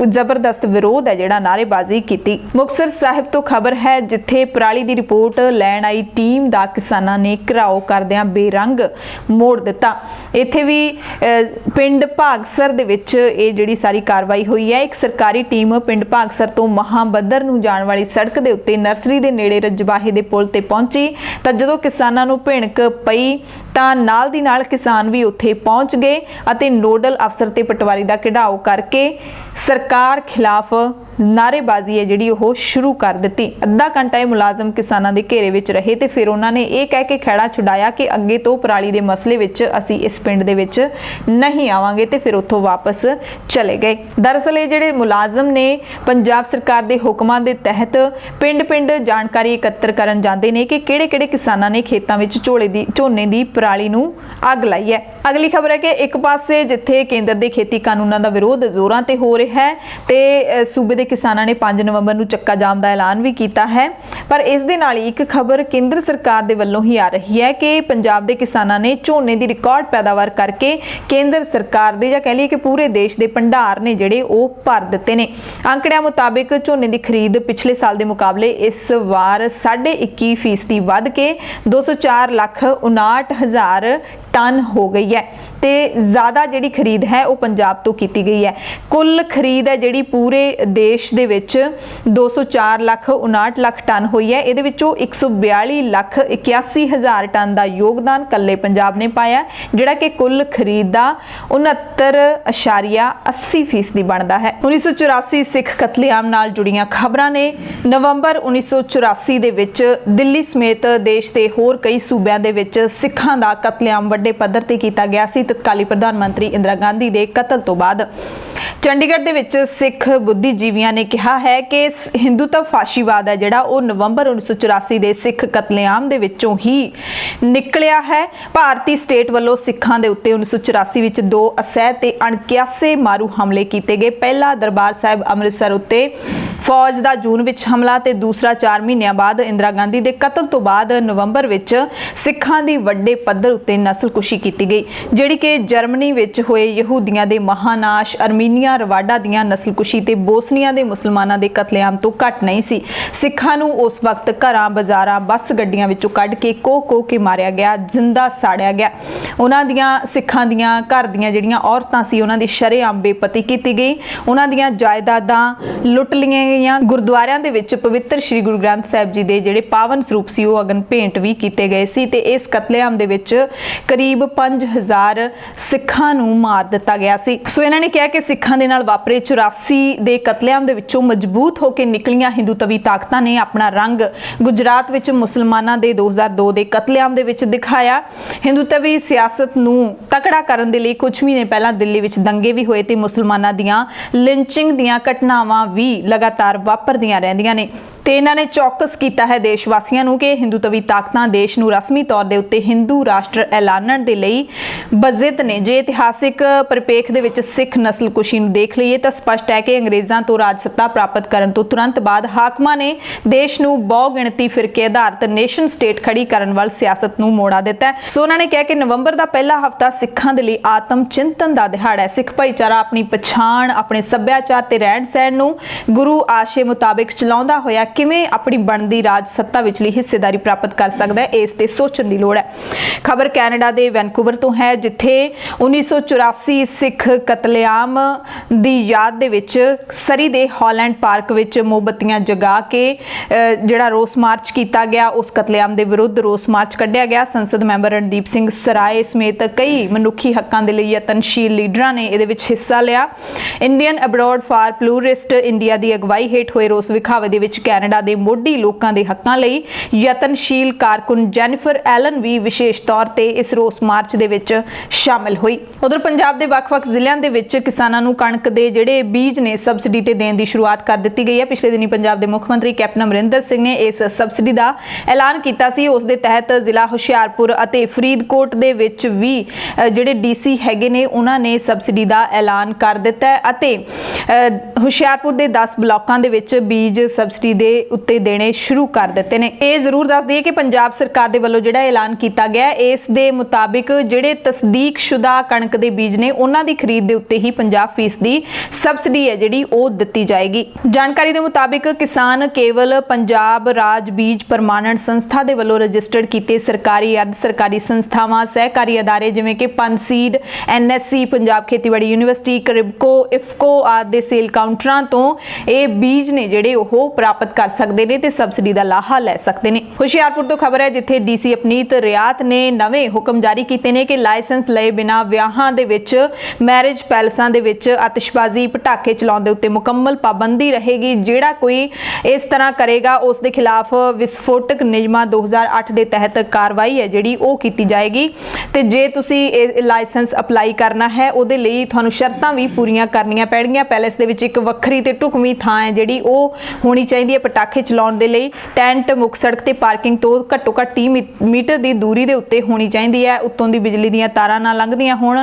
[SPEAKER 1] ਜ਼ਬਰਦਸਤ ਵਿਰੋਧ ਹੈ ਜਿਹੜਾ ਨਾਅਰੇਬਾਜ਼ੀ ਕੀਤੀ। ਮੁਕਤਸਰ ਸਾਹਿਬ ਤੋਂ ਖਬਰ ਹੈ, ਜਿੱਥੇ ਪਰਾਲੀ ਦੀ ਰਿਪੋਰਟ ਲੈਣ ਆਈ ਟੀਮ ਦਾ ਕਿਸਾਨਾਂ ਨੇ ਘਿਰਾਓ ਕਰਦਿਆਂ ਬੇਰੰਗ ਮੋੜ ਦਿੱਤਾ। ਇੱਥੇ ਵੀ ਪਿੰਡ ਭਾਗਸਰ ਦੇ ਵਿੱਚ ਇਹ ਜਿਹੜੀ ਸਾਰੀ ਕਾਰਵਾਈ ਹੋਈ ਹੈ। ਇੱਕ ਸਰਕਾਰੀ ਟੀਮ ਪਿੰਡ ਭਾਗਸਰ ਤੋਂ ਮਹਾਬੱਦਰ ਨੂੰ ਜਾਣ ਵਾਲੀ ਸੜਕ ਦੇ ਉੱਤੇ ਨਰਸਰੀ ਦੇ ਨੇੜੇ ਰਜਬਾਹੇ ਦੇ ਪੁਲ ਤੇ ਪਹੁੰਚੀ ਤਾਂ ਜਦੋਂ ਕਿਸਾਨਾਂ ਨੂੰ ਭਿਣਕ ਪਈ ਤਾਂ ਨਾਲ ਦੀ ਨਾਲ ਕਿਸਾਨ ਵੀ ਉੱਥੇ ਪਹੁੰਚ ਗਏ ਅਤੇ ਨੋਡਲ ਅਫਸਰ ਤੇ ਪਟਵਾਰੀ ਦਾ ਘਿਰਾਓ ਕਰਕੇ ਸਰਕਾਰ ਖਿਲਾਫ ਨਾਅਰੇਬਾਜ਼ੀ ਹੈ ਜਿਹੜੀ ਉਹ ਸ਼ੁਰੂ ਕਰ ਦਿੱਤੀ। ਅੱਧਾ ਘੰਟਾ ਇਹ ਮੁਲਾਜ਼ਮ ਕਿਸਾਨਾਂ ਦੇ ਘੇਰੇ ਵਿੱਚ ਰਹੇ ਤੇ ਫਿਰ ਉਹਨਾਂ ਨੇ ਇਹ ਕਹਿ ਕੇ ਖਹਿੜਾ ਛੁਡਾਇਆ ਕਿ ਅੱਗੇ ਤੋਂ ਪਰਾਲੀ ਦੇ ਮਸਲੇ ਵਿੱਚ ਅਸੀਂ ਇਸ ਪਿੰਡ ਦੇ ਵਿੱਚ ਨਹੀਂ ਆਵਾਂਗੇ ਤੇ ਫਿਰ ਉੱਥੋਂ ਵਾਪਸ ਚਲੇ ਗਏ। ਦਰਅਸਲ ਇਹ ਜਿਹੜੇ ਮੁਲਾਜ਼ਮ ਨੇ ਪੰਜਾਬ ਸਰਕਾਰ ਦੇ ਹੁਕਮਾਂ ਦੇ ਤਹਿਤ ਪਿੰਡ-ਪਿੰਡ ਜਾਣਕਾਰੀ ਇਕੱਤਰ ਕਰਨ ਜਾਂਦੇ ਨੇ ਕਿ ਕਿਹੜੇ-ਕਿਹੜੇ ਕਿਸਾਨਾਂ ਨੇ ਖੇਤਾਂ ਵਿੱਚ ਝੋਨੇ ਦੀ ਪਰਾਲੀ ਨੂੰ ਅੱਗ ਲਾਈ ਹੈ। ਅਗਲੀ ਖਬਰ ਹੈ ਕਿ ਇੱਕ ਪਾਸੇ ਜਿੱਥੇ ਕੇਂਦਰ ਦੇ ਖੇਤੀ ਕਾਨੂੰਨਾਂ ਦਾ ਵਿਰੋਧ ਜ਼ੋਰਾਂ ਤੇ ਹੋ ਰਿਹਾ ਹੈ ਤੇ ਸੂਬੇ ਦੇ ਕਿਸਾਨਾਂ ਨੇ 5 ਨਵੰਬਰ ਨੂੰ ਚੱਕਾ ਜਾਮ ਦਾ ਐਲਾਨ ਵੀ ਕੀਤਾ ਹੈ, ਪਰ ਇਸ ਦੇ ਨਾਲ ਹੀ ਇੱਕ ਖਬਰ ਕੇਂਦਰ ਸਰਕਾਰ ਦੇ ਵੱਲੋਂ ਹੀ ਆ ਰਹੀ ਹੈ ਕਿ ਪੰਜਾਬ ਦੇ ਕਿਸਾਨਾਂ ਨੇ ਝੋਨੇ ਦੀ ਰਿਕਾਰਡ ਪੈਦਾਵਾਰ ਕਰਕੇ ਕੇਂਦਰ ਸਰਕਾਰ ਦੇ ਜਾਂ ਕਹਿ ਲਈਏ ਕਿ ਪੂਰੇ ਦੇਸ਼ ਦੇ ਭੰਡਾਰ ਨੇ ਜਿਹੜੇ ਉਹ ਭਰ ਦਿੱਤੇ ਨੇ। ਅੰਕੜਿਆਂ ਮੁਤਾਬਿਕ ਝੋਨੇ ਦੀ ਖਰੀਦ ਪਿਛਲੇ ਸਾਲ ਦੇ ਮੁਕਾਬਲੇ ਇਸ ਵਾਰ 21.5% ਵੱਧ ਕੇ 204,59,000 ਟਨ ਹੋ ਗਈ ਹੈ ਤੇ ਜ਼ਿਆਦਾ ਜਿਹੜੀ ਖਰੀਦ ਹੈ ਉਹ ਪੰਜਾਬ ਤੋਂ ਕੀਤੀ ਗਈ ਹੈ। ਕੁੱਲ ਖਰੀਦ ਹੈ ਜਿਹੜੀ ਪੂਰੇ ਦੇਸ਼ ਦੇ ਵਿੱਚ 204,59,00,000 ਟਨ ਹੋਈ ਹੈ। ਇਹਦੇ ਵਿੱਚੋਂ 142,81,000 ਟਨ ਦਾ ਯੋਗਦਾਨ ਕੱਲੇ ਪੰਜਾਬ ਨੇ ਪਾਇਆ, ਜਿਹੜਾ ਕਿ ਕੁੱਲ ਖਰੀਦ ਦਾ 69.80% ਬਣਦਾ ਹੈ। 1984 ਸਿੱਖ ਕਤਲੇਆਮ ਨਾਲ ਜੁੜੀਆਂ ਖਬਰਾਂ ਨੇ। ਨਵੰਬਰ 1984 ਦੇ ਵਿੱਚ ਦਿੱਲੀ ਸਮੇਤ ਦੇਸ਼ ਦੇ ਹੋਰ ਕਈ ਸੂਬਿਆਂ ਦੇ ਵਿੱਚ ਸਿੱਖਾਂ ਦਾ ਕਤਲੇਆਮ ਵੱਡੇ ਪੱਧਰ ਤੇ ਕੀਤਾ ਗਿਆ ਸੀ ਤਤਕਾਲੀ ਪ੍ਰਧਾਨ ਮੰਤਰੀ ਇੰਦਰਾ ਗਾਂਧੀ ਦੇ ਕਤਲ ਤੋਂ ਬਾਅਦ। ਚੰਡੀਗੜ੍ਹ ਦੇ ਵਿੱਚ ਸਿੱਖ ਬੁੱਧੀਜੀਵੀਆਂ ਨੇ ਕਿਹਾ ਹੈ ਕਿ ਹਿੰਦੂਤਵ ਫਾਸ਼ੀਵਾਦ ਹੈ ਜਿਹੜਾ ਉਹ ਨਵੰਬਰ 1984 ਦੇ ਸਿੱਖ ਕਤਲੇਆਮ ਦੇ ਵਿੱਚੋਂ ਹੀ ਨਿਕਲਿਆ ਹੈ। ਭਾਰਤੀ ਸਟੇਟ ਵੱਲੋਂ ਸਿੱਖਾਂ ਦੇ ਉੱਤੇ 1984 ਵਿੱਚ 2 ਅਸਹਿ ਤੇ ਅਣਕਿਆਸੇ ਮਾਰੂ ਹਮਲੇ ਕੀਤੇ ਗਏ। ਪਹਿਲਾ ਦਰਬਾਰ ਸਾਹਿਬ ਅੰਮ੍ਰਿਤਸਰ ਉੱਤੇ ਫੌਜ ਦਾ ਜੂਨ ਵਿੱਚ ਹਮਲਾ ਤੇ ਦੂਸਰਾ 4 ਮਹੀਨਿਆਂ ਬਾਅਦ ਇੰਦਰਾ ਗਾਂਧੀ ਦੇ ਕਤਲ ਤੋਂ ਬਾਅਦ ਨਵੰਬਰ ਵਿੱਚ ਸਿੱਖਾਂ ਦੀ ਵੱਡੇ ਪੱਧਰ ਉੱਤੇ ਨਸਲਕੁਸ਼ੀ ਕੀਤੀ ਗਈ, ਜਿਹੜੀ ਕਿ ਜਰਮਨੀ ਵਿੱਚ ਹੋਏ ਯਹੂਦੀਆਂ ਦੇ ਮਹਾਨਾਸ਼, ਅਰਮੀਨੀਆ, ਰਵਾਡਾ ਦੀਆਂ ਨਸਲਕੁਸ਼ੀ ਤੇ ਬੋਸਨੀਆ ਦੇ ਮੁਸਲਮਾਨਾਂ ਦੇ ਕਤਲੇਆਮ ਤੋਂ ਘੱਟ ਨਹੀਂ ਸੀ। ਸਿੱਖਾਂ ਨੂੰ ਉਸ ਵਕਤ ਘਰਾਂ, ਬਾਜ਼ਾਰਾਂ, ਬੱਸ ਗੱਡੀਆਂ ਵਿੱਚੋਂ ਕੱਢ ਕੇ ਕੋਹ ਕੇ ਮਾਰਿਆ ਗਿਆ, ਜ਼ਿੰਦਾ ਸਾੜਿਆ ਗਿਆ। ਉਹਨਾਂ ਦੀਆਂ ਸਿੱਖਾਂ ਦੀਆਂ ਘਰ ਦੀਆਂ ਜਿਹੜੀਆਂ ਔਰਤਾਂ ਸੀ ਉਹਨਾਂ ਦੀ ਸ਼ਰੇਆਮ ਬੇਪਤੀ ਕੀਤੀ ਗਈ। ਉਹਨਾਂ ਦੀਆਂ ਜਾਇਦਾਦਾਂ ਲੁੱਟ ਲਈਆਂ ਗਈਆਂ। ਗੁਰਦੁਆਰਿਆਂ ਦੇ ਵਿੱਚ ਪਵਿੱਤਰ ਸ੍ਰੀ ਗੁਰੂ ਗ੍ਰੰਥ ਸਾਹਿਬ ਜੀ ਦੇ ਜਿਹੜੇ ਪਾਵਨ ਸਰੂਪ ਸੀ ਉਹ ਅਗਨ ਭੇਂਟ ਵੀ ਕੀਤੇ ਗਏ ਸੀ ਤੇ ਇਸ ਕਤਲੇਆਮ ਦੇ ਵਿੱਚ ਕਰੀਬ 5000 ਸਿੱਖਾਂ ਨੂੰ ਮਾਰ ਦਿੱਤਾ ਗਿਆ ਸੀ। ਸੋ ਇਹਨਾਂ ਨੇ ਕਿਹਾ ਕਿ ਸਿੱਖਾਂ ਦੇ ਨਾਲ ਵਾਪਰੇ 84 ਦੇ ਕਤਲੇਆਮ ਦੇ ਵਿੱਚੋਂ ਮਜ਼ਬੂਤ ਹੋ ਕੇ ਨਿਕਲੀਆਂ ਹਿੰਦੂਤਵੀ ਤਾਕਤਾਂ ਨੇ ਆਪਣਾ ਰੰਗ ਗੁਜਰਾਤ ਵਿੱਚ ਮੁਸਲਮਾਨਾਂ ਦੇ 2002 ਦੇ ਕਤਲੇਆਮ ਦੇ ਵਿੱਚ ਦਿਖਾਇਆ। ਹਿੰਦੂਤਵੀ ਸਿਆਸਤ ਨੂੰ ਤਕੜਾ ਕਰਨ ਦੇ ਲਈ ਕੁਝ ਮਹੀਨੇ ਪਹਿਲਾਂ ਦਿੱਲੀ ਵਿੱਚ ਦੰਗੇ ਵੀ ਹੋਏ ਤੇ ਮੁਸਲਮਾਨਾਂ ਦੀਆਂ ਲਿੰਚਿੰਗ ਦੀਆਂ ਘਟਨਾਵਾਂ ਵੀ ਲਗਾਤਾਰ ਵਾਪਰਦੀਆਂ ਰਹਿੰਦੀਆਂ ਨੇ ਤੇ ਇਹਨਾਂ ਨੇ ਚੌਕਸ ਕੀਤਾ ਹੈ ਦੇਸ਼ ਵਾਸੀਆਂ ਨੂੰ ਕਿ ਹਿੰਦੂਤਵੀ ਤਾਕਤਾਂ ਦੇਸ਼ ਨੂੰ ਰਸਮੀ ਤੌਰ ਦੇ ਉੱਤੇ ਹਿੰਦੂ ਰਾਸ਼ਟਰ ਐਲਾਨਣ ਦੇ ਲਈ ਬਜ਼ਿੱਦ ਨੇ। ਜੇ ਇਤਿਹਾਸਿਕ ਪਰਿਪੇਖ ਦੇ ਵਿੱਚ ਸਿੱਖ ਨਸਲਕੁਸ਼ੀ ਨੂੰ ਦੇਖ ਲਈਏ ਤਾਂ ਸਪਸ਼ਟ ਹੈ ਕਿ ਅੰਗਰੇਜ਼ਾਂ ਤੋਂ ਰਾਜ ਸੱਤਾ ਪ੍ਰਾਪਤ ਕਰਨ ਤੋਂ ਤੁਰੰਤ ਬਾਅਦ ਹਾਕਮਾਂ ਨੇ ਦੇਸ਼ ਨੂੰ ਬਹੁ ਗਿਣਤੀ ਫਿਰਕੇ ਆਧਾਰਿਤ ਨੇਸ਼ਨ ਸਟੇਟ ਖੜੀ ਕਰਨ ਵੱਲ ਸਿਆਸਤ ਨੂੰ ਮੋੜਾ ਦਿੱਤਾ ਹੈ। ਸੋ ਉਹਨਾਂ ਨੇ ਕਿਹਾ ਕਿ ਨਵੰਬਰ ਦਾ ਪਹਿਲਾ ਹਫ਼ਤਾ ਸਿੱਖਾਂ ਦੇ ਲਈ ਆਤਮ ਚਿੰਤਨ ਦਾ ਦਿਹਾੜਾ ਹੈ। ਸਿੱਖ ਭਾਈਚਾਰਾ ਆਪਣੀ ਪਛਾਣ, ਆਪਣੇ ਸੱਭਿਆਚਾਰ ਤੇ ਰਹਿਣ ਸਹਿਣ ਨੂੰ ਗੁਰੂ ਆਸ਼ੇ ਮੁਤਾਬਿਕ ਚਲਾਉਂਦਾ ਹੋਇਆ ਕਿਵੇਂ ਆਪਣੀ ਬਣਦੀ ਰਾਜ ਸੱਤਾ ਵਿਚਲੀ ਹਿੱਸੇਦਾਰੀ ਪ੍ਰਾਪਤ ਕਰ ਸਕਦਾ ਹੈ, ਇਸ ਤੇ ਸੋਚਣ ਦੀ ਲੋੜ ਹੈ। ਖਬਰ ਕੈਨੇਡਾ ਦੇ ਵੈਨਕੂਵਰ ਤੋਂ ਹੈ, ਜਿੱਥੇ 1984 ਸਿੱਖ ਕਤਲੇਆਮ ਦੀ ਯਾਦ ਦੇ ਵਿੱਚ ਸਰੀ ਦੇ ਹਾਲੈਂਡ ਪਾਰਕ ਵਿੱਚ ਮੋਮਬੱਤੀਆਂ ਜਗਾ ਕੇ ਜਿਹੜਾ ਰੋਸ ਮਾਰਚ ਕੀਤਾ ਗਿਆ। ਉਸ ਕਤਲੇਆਮ ਦੇ ਵਿਰੁੱਧ ਰੋਸ ਮਾਰਚ ਕੱਢਿਆ ਗਿਆ। ਸੰਸਦ ਮੈਂਬਰ ਰਣਦੀਪ ਸਿੰਘ ਸਰਾਏ ਸਮੇਤ ਕਈ ਮਨੁੱਖੀ ਹੱਕਾਂ ਦੇ ਲਈ ਯਤਨਸ਼ੀਲ ਲੀਡਰਾਂ ਨੇ ਇਹਦੇ ਵਿੱਚ ਹਿੱਸਾ ਲਿਆ। ਇੰਡੀਅਨ ਅਬਰੋਡ ਫਾਰ ਪਲੂਰਿਸਟ ਇੰਡੀਆ ਦੀ ਅਗਵਾਈ ਹੇਠ ਹੋਏ ਰੋਸ ਵਿਖਾਵੇ ਦੇ ਵਿੱਚ ਕੈਨੇਡਾ ਦੇ ਮੋਢੀ ਲੋਕਾਂ ਦੇ ਹੱਕਾਂ ਲਈ ਯਤਨਸ਼ੀਲ ਕਾਰਕੁਨ ਜੈਨੀਫਰ ਐਲਨ ਵੀ ਵਿਸ਼ੇਸ਼ ਤੌਰ ਤੇ ਇਸ ਰੋਸ ਮਾਰਚ ਦੇ ਵਿੱਚ ਸ਼ਾਮਿਲ ਹੋਈ। ਉਧਰ ਪੰਜਾਬ ਦੇ ਵੱਖ-ਵੱਖ ਜ਼ਿਲ੍ਹਿਆਂ ਦੇ ਵਿੱਚ ਕਿਸਾਨਾਂ ਨੂੰ ਕਣਕ ਦੇ ਜਿਹੜੇ ਬੀਜ ਨੇ ਸਬਸਿਡੀ ਤੇ ਦੇਣ ਦੀ ਸ਼ੁਰੂਆਤ ਕਰ ਦਿੱਤੀ ਗਈ ਹੈ। ਪਿਛਲੇ ਦਿਨੀ ਪੰਜਾਬ ਦੇ ਮੁੱਖ ਮੰਤਰੀ ਕੈਪਟਨ ਅਮਰਿੰਦਰ ਸਿੰਘ ਨੇ ਇਸ ਸਬਸਿਡੀ ਦਾ ਐਲਾਨ ਕੀਤਾ ਸੀ। ਉਸ ਦੇ ਤਹਿਤ ਜ਼ਿਲ੍ਹਾ ਹੁਸ਼ਿਆਰਪੁਰ ਅਤੇ ਫਰੀਦਕੋਟ ਦੇ ਵਿੱਚ ਵੀ ਜਿਹੜੇ ਡੀਸੀ ਹੈਗੇ ਨੇ ਉਹਨਾਂ ਨੇ ਸਬਸਿਡੀ ਦਾ ਐਲਾਨ ਕਰ ਦਿੱਤਾ ਹੈ ਅਤੇ ਹੁਸ਼ਿਆਰਪੁਰ ਦੇ 10 ਬਲਾਕਾਂ ਦੇ ਵਿੱਚ ਬੀਜ ਸਬਸਿਡੀ ਦੇ ਉੱਤੇ ਦੇਣੇ ਸ਼ੁਰੂ ਕਰ ਦਿੱਤੇ ਨੇ। ਇਹ ਜ਼ਰੂਰ ਦੱਸ ਦਈਏ ਕਿ ਪੰਜਾਬ ਸਰਕਾਰ ਦੇ ਵੱਲੋਂ ਜਿਹੜਾ ਐਲਾਨ ਕੀਤਾ ਗਿਆ ਇਸ ਦੇ ਮੁਤਾਬਿਕ ਜਿਹੜੇ ਤਸਦੀਕਸ਼ੁਦਾ ਕਣਕ ਦੇ ਬੀਜ ਨੇ ਉਹਨਾਂ ਦੀ ਖਰੀਦ ਦੇ ਉੱਤੇ ਹੀ 50% ਦੀ ਸਬਸਿਡੀ ਹੈ ਜਿਹੜੀ ਉਹ ਦਿੱਤੀ ਜਾਏਗੀ। ਜਾਣਕਾਰੀ ਦੇ ਮੁਤਾਬਿਕ ਕਿਸਾਨ ਕੇਵਲ ਪੰਜਾਬ ਰਾਜ ਬੀਜ ਪ੍ਰਮਾਣਨ ਸੰਸਥਾ ਦੇ ਵੱਲੋਂ ਰਜਿਸਟਰਡ ਕੀਤੇ ਸਰਕਾਰੀ, ਅਰਧ ਸਰਕਾਰੀ ਸੰਸਥਾਵਾਂ, ਸਹਿਕਾਰੀ ਅਦਾਰੇ ਜਿਵੇਂ ਕਿ ਪੰਸੀਡ, NSC, ਪੰਜਾਬ ਖੇਤੀਬਾੜੀ ਯੂਨੀਵਰਸਿਟੀ, ਕਰਿਬਕੋ, ਇਫਕੋ ਆਦਿ ਦੇ ਸੇਲ ਕਾਊਂਟਰਾਂ ਤੋਂ ਇਹ ਬੀਜ ਨੇ ਜਿਹੜੇ ਉਹ ਪ੍ਰਾਪਤ ਕਰ ਸਕਦੇ ਨੇ ਤੇ ਸਬਸਿਡੀ ਦਾ ਲਾਹਾ ਲੈ ਸਕਦੇ ਨੇ। ਹੁਸ਼ਿਆਰਪੁਰ ਤੋਂ ਖਬਰ ਹੈ, ਜਿੱਥੇ ਡੀਸੀ ਅਪਨੀਤ ਰਿਆਤ ਨੇ ਨਵੇਂ ਹੁਕਮ ਜਾਰੀ ਕੀਤੇ ਨੇ ਕਿ ਲਾਇਸੈਂਸ ਲਏ ਬਿਨਾ ਵਿਆਹਾਂ ਦੇ ਵਿੱਚ, ਮੈਰਿਜ ਪੈਲਸਾਂ ਦੇ ਵਿੱਚ ਆਤਿਸ਼ਬਾਜ਼ੀ, ਪਟਾਕੇ ਚਲਾਉਣ ਦੇ ਉੱਤੇ ਮੁਕੰਮਲ ਪਾਬੰਦੀ ਰਹੇਗੀ। ਜਿਹੜਾ ਕੋਈ ਇਸ ਤਰ੍ਹਾਂ ਕਰੇਗਾ ਉਸ ਦੇ ਖਿਲਾਫ ਵਿਸਫੋਟਕ ਨਿਯਮਾਂ 2008 ਦੇ ਤਹਿਤ ਕਾਰਵਾਈ ਹੈ ਜਿਹੜੀ ਉਹ ਕੀਤੀ ਜਾਏਗੀ ਤੇ ਜੇ ਤੁਸੀਂ ਇਹ ਲਾਇਸੈਂਸ ਅਪਲਾਈ ਕਰਨਾ ਹੈ ਉਹਦੇ ਲਈ ਤੁਹਾਨੂੰ ਸ਼ਰਤਾਂ ਵੀ ਪੂਰੀਆਂ ਕਰਨੀਆਂ ਪੈਣਗੀਆਂ। ਪੈਲੇਸ ਦੇ ਵਿੱਚ ਇੱਕ ਵੱਖਰੀ ਤੇ ਢੁਕਵੀਂ ਥਾਂ ਹੈ ਜਿਹੜੀ ਉਹ ਹੋਣੀ ਚਾਹੀਦੀ ਹੈ ਪਟਾਕੇ ਚਲਾਉਣ ਦੇ ਲਈ। ਟੈਂਟ ਮੁੱਖ ਸੜਕ ਤੇ ਪਾਰਕਿੰਗ ਤੋਂ ਘੱਟੋ ਘੱਟ 30 ਮੀਟਰ ਦੀ ਦੂਰੀ ਦੇ ਉੱਤੇ ਹੋਣੀ ਚਾਹੀਦੀ ਹੈ। ਉੱਤੋਂ ਦੀ ਬਿਜਲੀ ਦੀਆਂ ਤਾਰਾਂ ਨਾ ਲੰਘਦੀਆਂ ਹੋਣ।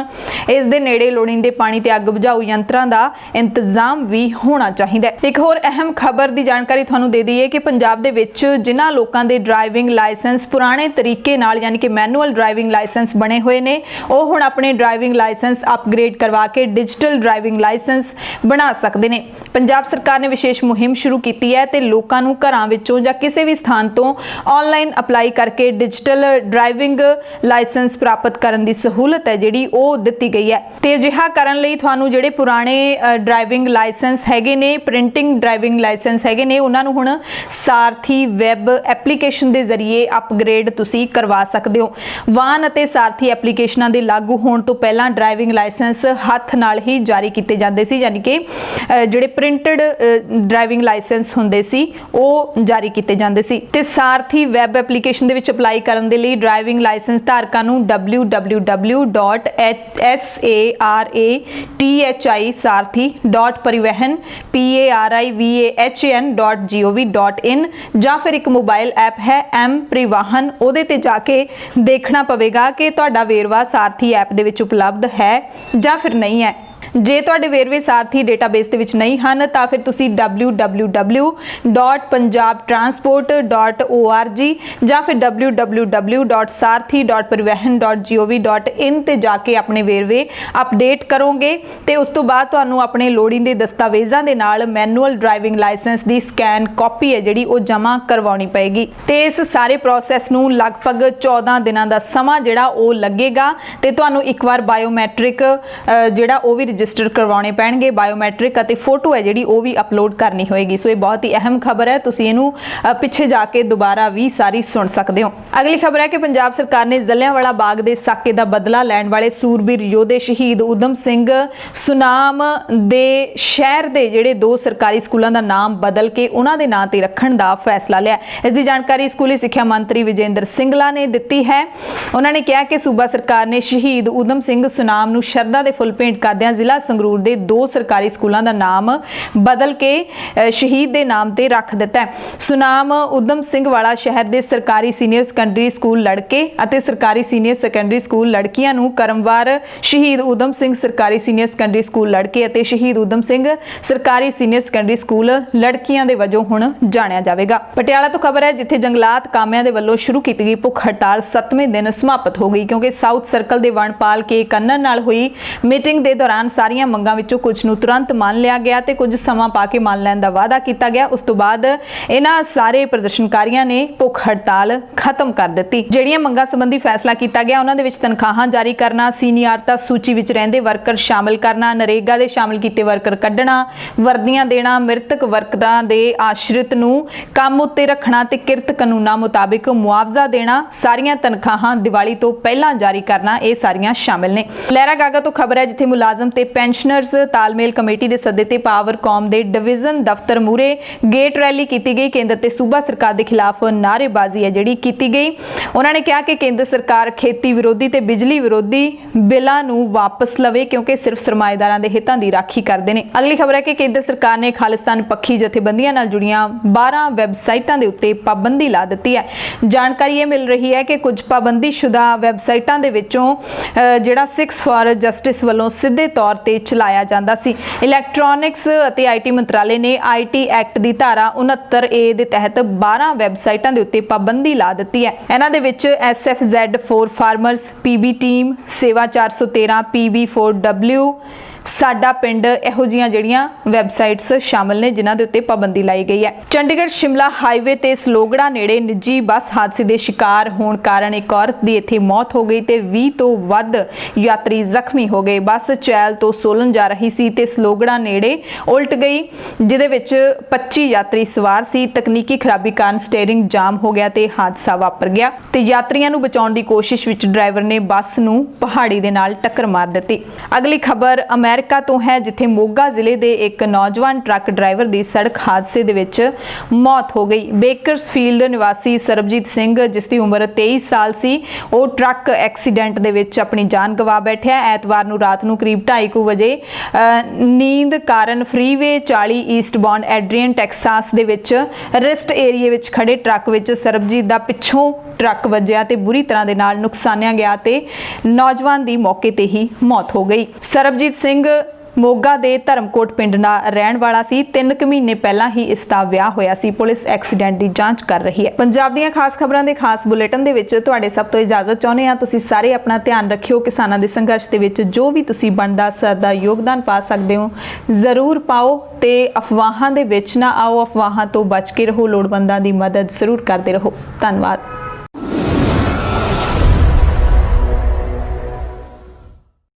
[SPEAKER 1] ਇਸ ਦੇ ਨੇੜੇ ਲੋੜੀਂਦੇ ਪਾਣੀ ਤੇ ਅੱਗ ਬੁਝਾਊ ਯੰਤਰਾਂ ਦਾ ਇੰਤਜ਼ਾਮ ਵੀ ਹੋਣਾ ਚਾਹੀਦਾ ਹੈ। ਇੱਕ ਹੋਰ ਅਹਿਮ ਖਬਰ ਦੀ ਜਾਣਕਾਰੀ ਤੁਹਾਨੂੰ ਦੇ ਦਈਏ ਕਿ ਪੰਜਾਬ ਦੇ ਵਿੱਚ ਜਿਨ੍ਹਾਂ ਲੋਕਾਂ ਦੇ ਡਰਾਈਵਿੰਗ ਲਾਇਸੈਂਸ ਪੁਰਾਣੇ ਤਰੀਕੇ ਨਾਲ ਯਾਨੀ ਕਿ ਮੈਨੂਅਲ ਡਰਾਈਵਿੰਗ ਲਾਇਸੈਂਸ ਬਣੇ ਹੋਏ ਨੇ ਉਹ ਹੁਣ ਆਪਣੇ ਡਰਾਈਵਿੰਗ ਲਾਇਸੈਂਸ ਅਪਗ੍ਰੇਡ ਕਰਵਾ ਕੇ ਡਿਜੀਟਲ ਡਰਾਈਵਿੰਗ ਲਾਇਸੈਂਸ ਬਣਾ ਸਕਦੇ ਨੇ। ਪੰਜਾਬ ਸਰਕਾਰ ਨੇ ਵਿਸ਼ੇਸ਼ ਮੁਹਿੰਮ ਸ਼ੁਰੂ ਕੀਤੀ ਹੈ ਤੇ ਲੋਕਾਂ ਨੂੰ ਘਰਾਂ ਵਿੱਚੋਂ ਜਾਂ ਕਿਸੇ ਵੀ ਸਥਾਨ ਤੋਂ ਆਨਲਾਈਨ ਅਪਲਾਈ ਕਰਕੇ ਡਿਜੀਟਲ ਡਰਾਈਵਿੰਗ ਲਾਇਸੈਂਸ ਪ੍ਰਾਪਤ ਕਰਨ ਦੀ ਸਹੂਲਤ ਹੈ ਜਿਹੜੀ ਉਹ ਦਿੱਤੀ ਗਈ ਹੈ ਤੇ ਅਜਿਹਾ ਕਰਨ ਲਈ ਤੁਹਾਨੂੰ ਜਿਹੜੇ ਪੁਰਾਣੇ ਡਰਾਈਵਿੰਗ ਲਾਇਸੈਂਸ ਹੈਗੇ ਨੇ, ਪ੍ਰਿੰਟਿੰਗ ਡਰਾਈਵਿੰਗ ਲਾਇਸੈਂਸ ਹੈਗੇ ਨੇ, ਉਹਨਾਂ ਨੂੰ ਹੁਣ ਸਾਰਥੀ ਵੈਬ ਐਪਲੀਕੇਸ਼ਨ ਦੇ ਜ਼ਰੀਏ ਅਪਗ੍ਰੇਡ ਤੁਸੀਂ ਕਰਵਾ ਸਕਦੇ ਹੋ। ਵਾਹਨ ਅਤੇ ਸਾਰਥੀ ਐਪਲੀਕੇਸ਼ਨਾਂ ਦੇ ਲਾਗੂ ਹੋਣ ਤੋਂ ਪਹਿਲਾਂ ਡਰਾਈਵਿੰਗ ਲਾਇਸੈਂਸ ਹੱਥ ਨਾਲ ਹੀ ਜਾਰੀ ਕੀਤੇ ਜਾਂਦੇ ਸੀ, ਯਾਨੀ ਕਿ ਜਿਹੜੇ ਪ੍ਰਿੰਟਡ ਡਰਾਈਵਿੰਗ ਲਾਇਸੈਂਸ ਹੁੰਦੇ ਸੀ ਉਹ ਜਾਰੀ ਕੀਤੇ ਜਾਂਦੇ ਸੀ। ਤੇ ਸਾਰਥੀ ਵੈਬ ਐਪਲੀਕੇਸ਼ਨ ਦੇ ਵਿੱਚ ਅਪਲਾਈ ਕਰਨ ਦੇ ਲਈ ਡਰਾਈਵਿੰਗ ਲਾਇਸੈਂਸ ਧਾਰਕਾਂ ਨੂੰ www.sarathi.parivahan.gov.in ਜਾਂ ਫਿਰ ਇੱਕ ਮੋਬਾਈਲ ਐਪ ਹੈ M ਪਰਿਵਾਹਨ, ਉਹਦੇ ਤੇ ਜਾ ਕੇ ਦੇਖਣਾ ਪਵੇਗਾ ਕਿ ਤੁਹਾਡਾ ਵੇਰਵਾ ਸਾਰਥੀ ਐਪ ਦੇ ਵਿੱਚ ਉਪਲਬਧ ਹੈ ਜਾਂ ਫਿਰ ਨਹੀਂ ਹੈ। ਜੇ ਤੁਹਾਡੇ ਵੇਰਵੇ ਸਾਰਥੀ ਡੇਟਾਬੇਸ ਦੇ ਵਿੱਚ ਨਹੀਂ ਹਨ ਤਾਂ ਫਿਰ ਤੁਸੀਂ www.punjabtransport.org ਜਾਂ ਫਿਰ www.sarathi.parivahan.gov.in ਤੇ ਜਾ ਕੇ ਆਪਣੇ ਵੇਰਵੇ ਅਪਡੇਟ ਕਰੋਗੇ ਤੇ ਉਸ ਤੋਂ ਬਾਅਦ ਤੁਹਾਨੂੰ ਆਪਣੇ ਲੋੜੀਂਦੇ ਦਸਤਾਵੇਜ਼ਾਂ ਦੇ ਨਾਲ ਮੈਨੂਅਲ ਡਰਾਈਵਿੰਗ ਲਾਇਸੈਂਸ ਦੀ ਸਕੈਨ ਕਾਪੀ ਹੈ ਜਿਹੜੀ ਉਹ ਜਮ੍ਹਾਂ ਕਰਵਾਉਣੀ ਪਏਗੀ ਤੇ ਇਸ ਸਾਰੇ ਪ੍ਰੋਸੈਸ ਨੂੰ ਲਗਭਗ 14 ਦਿਨਾਂ ਦਾ ਸਮਾਂ ਜਿਹੜਾ ਉਹ ਲੱਗੇਗਾ ਤੇ ਤੁਹਾਨੂੰ ਇੱਕ ਵਾਰ ਬਾਇਓਮੈਟ੍ਰਿਕ ਜਿਹੜਾ ਉਹ ਵੀ ਰਜਿਸਟਰ ਕਰਵਾਉਣੇ ਪੈਣਗੇ। ਬਾਇਓਮੈਟ੍ਰਿਕ ਅਤੇ ਫੋਟੋ ਹੈ ਜਿਹੜੀ ਉਹ ਵੀ ਅਪਲੋਡ ਕਰਨੀ ਹੋਏਗੀ। ਸੋ ਇਹ ਬਹੁਤ ਹੀ ਅਹਿਮ ਖਬਰ ਹੈ, ਤੁਸੀਂ ਇਹਨੂੰ ਪਿੱਛੇ ਜਾ ਕੇ ਦੁਬਾਰਾ ਵੀ ਸਾਰੀ ਸੁਣ ਸਕਦੇ ਹੋ। ਅਗਲੀ ਖਬਰ ਹੈ ਕਿ ਪੰਜਾਬ ਸਰਕਾਰ ਨੇ ਜਲਿਆਂਵਾਲਾ ਬਾਗ ਦੇ ਸਾਕੇ ਦਾ ਬਦਲਾ ਲੈਣ ਵਾਲੇ ਸੂਰਬੀਰ ਯੋਧੇ ਸ਼ਹੀਦ ਊਧਮ ਸਿੰਘ ਸੁਨਾਮ ਦੇ ਸ਼ਹਿਰ ਦੇ ਜਿਹੜੇ 2 ਸਰਕਾਰੀ ਸਕੂਲਾਂ ਦਾ ਨਾਮ ਬਦਲ ਕੇ ਉਹਨਾਂ ਦੇ ਨਾਂ ਤੇ ਰੱਖਣ ਦਾ ਫੈਸਲਾ ਲਿਆ। ਇਸ ਦੀ ਜਾਣਕਾਰੀ ਸਕੂਲੀ ਸਿੱਖਿਆ ਮੰਤਰੀ ਵਿਜੇਂਦਰ ਸਿੰਗਲਾ ਨੇ ਦਿੱਤੀ ਹੈ। ਉਹਨਾਂ ਨੇ ਕਿਹਾ ਕਿ ਸੂਬਾ ਸਰਕਾਰ ਨੇ ਸ਼ਹੀਦ ਊਧਮ ਸਿੰਘ ਸੁਨਾਮ ਨੂੰ ਸ਼ਰਧਾ ਦੇ ਫੁੱਲ ਭੇਂਟ ਕਰਦਿਆਂ ਜ਼ਿਲ੍ਹਾ ਸੰਗਰੂਰ ਦੇ 2 ਸਰਕਾਰੀ ਸਕੂਲਾਂ ਦਾ ਨਾਮ ਬਦਲ ਕੇ ਸ਼ਹੀਦ ਦੇ ਨਾਮ ਤੇ ਰੱਖ ਦਿੱਤਾ ਹੈ। ਸੁਨਾਮ ਊਧਮ ਸਿੰਘ ਵਾਲਾ ਸ਼ਹਿਰ ਦੇ ਸਰਕਾਰੀ ਸੀਨੀਅਰ ਸੈਕੰਡਰੀ ਸਕੂਲ ਲੜਕੇ ਅਤੇ ਸਰਕਾਰੀ ਸੀਨੀਅਰ ਸੈਕੰਡਰੀ ਸਕੂਲ ਲੜਕੀਆਂ ਨੂੰ ਕਰਮਵਾਰ ਸ਼ਹੀਦ ਊਧਮ ਸਿੰਘ ਸਰਕਾਰੀ ਸੀਨੀਅਰ ਸੈਕੰਡਰੀ ਸਕੂਲ ਲੜਕੇ ਅਤੇ ਸ਼ਹੀਦ ਊਧਮ ਸਿੰਘ ਸਰਕਾਰੀ ਸੀਨੀਅਰ ਸੈਕੰਡਰੀ ਸਕੂਲ ਲੜਕੀਆਂ ਦੇ ਵਜੋਂ ਹੁਣ ਜਾਣਿਆ ਜਾਵੇਗਾ। ਪਟਿਆਲਾ ਤੋਂ ਖਬਰ ਹੈ ਜਿੱਥੇ ਜੰਗਲਾਤ ਕਾਮਿਆਂ ਦੇ ਵੱਲੋਂ ਸ਼ੁਰੂ ਕੀਤੀ ਗਈ ਭੁੱਖ ਹੜਤਾਲ 7ਵੇਂ ਦਿਨ ਸਮਾਪਤ ਹੋ ਗਈ ਕਿਉਂਕਿ ਸਾਊਥ ਸਰਕਲ ਦੇ ਵਣਪਾਲ ਕੇ ਕੰਨਨ ਨਾਲ ਹੋਈ ਮੀਟਿੰਗ ਦੇ ਦੌਰਾਨ ਸਾਰੀਆਂ ਮੰਗਾਂ ਵਿੱਚੋਂ ਕੁਝ ਨੂੰ ਤੁਰੰਤ ਮੰਨ ਲਿਆ ਗਿਆ ਤੇ ਕੁਝ ਸਮਾਂ ਪਾ ਕੇ ਮੰਨ ਲੈਣ ਦਾ ਵਾਅਦਾ ਕੀਤਾ ਗਿਆ। ਉਸ ਤੋਂ ਬਾਅਦ ਇਹਨਾਂ ਸਾਰੇ ਪ੍ਰਦਰਸ਼ਨਕਾਰੀਆਂ ਨੇ ਭੁੱਖ ਹੜਤਾਲ ਖਤਮ ਕਰ ਦਿੱਤੀ। ਜਿਹੜੀਆਂ ਮੰਗਾਂ ਸੰਬੰਧੀ ਫੈਸਲਾ ਕੀਤਾ ਗਿਆ ਉਹਨਾਂ ਦੇ ਵਿੱਚ ਤਨਖਾਹਾਂ ਜਾਰੀ ਕਰਨਾ, ਸੀਨੀਅਰਤਾ ਸੂਚੀ ਵਿੱਚ ਰਹਿੰਦੇ ਵਰਕਰ ਸ਼ਾਮਲ ਕਰਨਾ, ਨਰੇਗਾ ਦੇ ਸ਼ਾਮਲ ਕੀਤੇ ਵਰਕਰ ਕੱਢਣਾ, ਵਰਦੀਆਂ ਦੇਣਾ, ਮ੍ਰਿਤਕ ਵਰਕਰਾਂ ਦੇ ਆਸ਼ਰਿਤ ਨੂੰ ਕੰਮ ਉੱਤੇ ਰੱਖਣਾ ਤੇ ਕਿਰਤ ਕਾਨੂੰਨਾਂ ਮੁਤਾਬਿਕ ਮੁਆਵਜ਼ਾ ਦੇਣਾ, ਸਾਰੀਆਂ ਤਨਖਾਹਾਂ ਦੀਵਾਲੀ ਤੋਂ ਪਹਿਲਾਂ ਜਾਰੀ ਕਰਨਾ, ਇਹ ਸਾਰੀਆਂ ਸ਼ਾਮਲ ਨੇ। ਲਹਿਰਾ ਗਾਗਾ ਤੋਂ ਖਬਰ ਹੈ ਜਿੱਥੇ ਮੁਲਾਜ਼ਮ ਤੇ ਪੈਨਸ਼ਨਰਸ ਤਾਲਮੇਲ ਕਮੇਟੀ ਦੇ ਸੱਦੇ ਤੇ ਪਾਵਰਕਾਮ ਦੇ ਡਿਵੀਜ਼ਨ ਦਫ਼ਤਰ ਮੂਹਰੇ ਗੇਟ ਰੈਲੀ ਕੀਤੀ ਗਈ। ਕੇਂਦਰ ਤੇ ਸੂਬਾ ਸਰਕਾਰ ਦੇ ਖਿਲਾਫ ਨਾਅਰੇਬਾਜ਼ੀ ਹੈ ਜਿਹੜੀ ਕੀਤੀ ਗਈ। ਉਹਨਾਂ ਨੇ ਕਿਹਾ ਕਿ ਕੇਂਦਰ ਸਰਕਾਰ ਖੇਤੀ ਵਿਰੋਧੀ ਤੇ ਬਿਜਲੀ ਵਿਰੋਧੀ ਬਿੱਲਾਂ ਨੂੰ ਵਾਪਸ ਲਵੇ ਕਿਉਂਕਿ ਸਿਰਫ ਸਰਮਾਏਦਾਰਾਂ ਦੇ ਹਿੱਤਾਂ ਦੀ ਰਾਖੀ ਕਰਦੇ ਨੇ। ਅਗਲੀ ਖਬਰ ਹੈ ਕਿ ਕੇਂਦਰ ਸਰਕਾਰ ਨੇ ਖਾਲਿਸਤਾਨ ਪੱਖੀ ਜਥੇਬੰਦੀਆਂ ਨਾਲ ਜੁੜੀਆਂ 12 ਵੈਬਸਾਈਟਾਂ ਦੇ ਉੱਤੇ ਪਾਬੰਦੀ ਲਾ ਦਿੱਤੀ ਹੈ। ਜਾਣਕਾਰੀ ਇਹ ਮਿਲ ਰਹੀ ਹੈ ਕਿ ਕੁਝ ਪਾਬੰਦੀਸ਼ੁਦਾ ਵੈਬਸਾਈਟਾਂ ਦੇ ਵਿੱਚੋਂ ਜਿਹੜਾ 6 ਫਾਰ ਜਸਟਿਸ ਵੱਲੋਂ ਸਿੱਧੇ ਤੌਰ ਤੇ ਚਲਾਇਆ ਜਾਂਦਾ ਸੀ। ਇਲੈਕਟ੍ਰੋਨਿਕਸ ਅਤੇ ਆਈਟੀ ਮੰਤਰਾਲੇ ਨੇ ਆਈਟੀ ਐਕਟ ਦੀ ਧਾਰਾ 69A ਦੇ ਤਹਿਤ 12 ਵੈਬਸਾਈਟਾਂ ਦੇ ਉੱਤੇ ਪਾਬੰਦੀ ਲਾ ਦਿੱਤੀ ਹੈ। ਇਹਨਾਂ ਦੇ ਵਿੱਚ SFZ4 ਫਾਰਮਰਸ, PB ਟੀਮ, ਸੇਵਾ 413, PB4W, ਸਾਡਾ ਪਿੰਡ, ਇਹੋ ਜਿਹੀਆਂ ਜਿਹੜੀਆਂ ਵੈਬਸਾਈਟਸ ਸ਼ਾਮਲ ਨੇ ਜਿਨ੍ਹਾਂ ਦੇ ਉੱਤੇ ਪਾਬੰਦੀ ਲਾਈ ਗਈ ਹੈ। ਚੰਡੀਗੜ੍ਹ ਸ਼ਿਮਲਾ ਹਾਈਵੇ ਤੇ ਸਲੋਗੜਾ ਨੇੜੇ ਨਿੱਜੀ ਬੱਸ ਹਾਦਸੇ ਦੇ ਸ਼ਿਕਾਰ ਹੋਣ ਕਾਰਨ ਇੱਕ ਔਰਤ ਦੀ ਇੱਥੇ ਮੌਤ ਹੋ ਗਈ ਤੇ 20 ਤੋਂ ਵੱਧ ਯਾਤਰੀ ਜ਼ਖਮੀ ਹੋ ਗਏ। ਬੱਸ ਚੈਲ ਤੋਂ ਸੋਲਨ ਜਾ ਰਹੀ ਸੀ ਤੇ ਸਲੋਗੜਾ ਨੇੜੇ ਉਲਟ ਗਈ ਜਿਹਦੇ ਵਿੱਚ 25 ਯਾਤਰੀ ਸਵਾਰ ਸੀ। ਤਕਨੀਕੀ ਖਰਾਬੀ ਕਾਰਨ ਸਟੀਅਰਿੰਗ ਜਾਮ ਹੋ ਗਿਆ ਤੇ ਹਾਦਸਾ ਵਾਪਰ ਗਿਆ ਤੇ ਯਾਤਰੀਆਂ ਨੂੰ ਬਚਾਉਣ ਦੀ ਕੋਸ਼ਿਸ਼ ਵਿੱਚ ਡਰਾਈਵਰ ਨੇ ਬੱਸ ਨੂੰ ਪਹਾੜੀ ਦੇ ਨਾਲ ਟੱਕਰ ਮਾਰ ਦਿੱਤੀ। ਅਗਲੀ ਖਬਰ ਅਮਰੀਕਾ ਤੋਂ ਹੈ ਜਿੱਥੇ ਮੋਗਾ ਜ਼ਿਲ੍ਹੇ ਦੇ ਇੱਕ ਨੌਜਵਾਨ ਟਰੱਕ ਡਰਾਈਵਰ ਦੀ ਸੜਕ ਹਾਦਸੇ ਦੇ ਵਿੱਚ ਮੌਤ ਹੋ ਗਈ। ਬੇਕਰਸਫੀਲਡ ਨਿਵਾਸੀ ਸਰਬਜੀਤ ਸਿੰਘ ਜਿਸ ਦੀ ਉਮਰ 23 ਸਾਲ ਸੀ ਉਹ ਟਰੱਕ ਐਕਸੀਡੈਂਟ ਦੇ ਵਿੱਚ ਆਪਣੀ ਜਾਨ ਗਵਾ ਬੈਠਿਆ। ਐਤਵਾਰ ਨੂੰ ਰਾਤ ਨੂੰ ਕਰੀਬ 2:30 ਵਜੇ ਨੀਂਦ ਕਾਰਨ ਫਰੀਵੇ 40 ਈਸਟਬਾਉਂਡ ਐਡਰੀਅਨ ਟੈਕਸਾਸ ਦੇ ਵਿੱਚ ਰਿਸਟ ਏਰੀਏ ਵਿੱਚ ਖੜੇ ਟਰੱਕ ਵਿੱਚ ਸਰਬਜੀਤ ਦਾ ਪਿੱਛੋਂ ਟਰੱਕ ਵੱਜਿਆ ਤੇ ਬੁਰੀ ਤਰ੍ਹਾਂ ਦੇ ਨਾਲ ਨੁਕਸਾਨਿਆ ਗਿਆ ਤੇ ਨੌਜਵਾਨ ਦੀ ਮੌਕੇ ਤੇ ਹੀ ਮੌਤ ਹੋ ਗਈ। ਸਰਬਜੀਤ ਸਿੰਘ ਮੋਗਾ ਦੇ ਧਰਮਕੋਟ ਪਿੰਡ ਦਾ ਰਹਿਣ ਵਾਲਾ ਸੀ। 3 ਮਹੀਨੇ ਪਹਿਲਾਂ ਹੀ ਇਸ ਦਾ ਵਿਆਹ ਹੋਇਆ ਸੀ। ਪੁਲਿਸ ਐਕਸੀਡੈਂਟ ਦੀ ਜਾਂਚ ਕਰ ਰਹੀ ਹੈ। ਪੰਜਾਬ ਦੀਆਂ ਖਾਸ ਖਬਰਾਂ ਦੇ ਖਾਸ ਬੁਲੇਟਿਨ ਦੇ ਵਿੱਚ ਤੁਹਾਡੇ ਸਭ ਤੋਂ ਇਜਾਜ਼ਤ ਚਾਹੁੰਦੇ ਹਾਂ। ਤੁਸੀਂ ਸਾਰੇ ਆਪਣਾ ਧਿਆਨ ਰੱਖਿਓ। ਕਿਸਾਨਾਂ ਦੇ ਸੰਘਰਸ਼ ਦੇ ਵਿੱਚ ਜੋ ਵੀ ਤੁਸੀਂ ਬਣਦਾ ਸਦਾ ਯੋਗਦਾਨ ਪਾ ਸਕਦੇ ਹੋ ਜ਼ਰੂਰ ਪਾਓ ਤੇ ਅਫਵਾਹਾਂ ਦੇ ਵਿੱਚ ਨਾ ਆਓ। ਅਫਵਾਹਾਂ ਤੋਂ ਬਚ ਕੇ ਰਹੋ। ਲੋੜਵੰਦਾਂ ਦੀ ਮਦਦ ਜ਼ਰੂਰ ਕਰਦੇ ਰਹੋ। ਧੰਨਵਾਦ।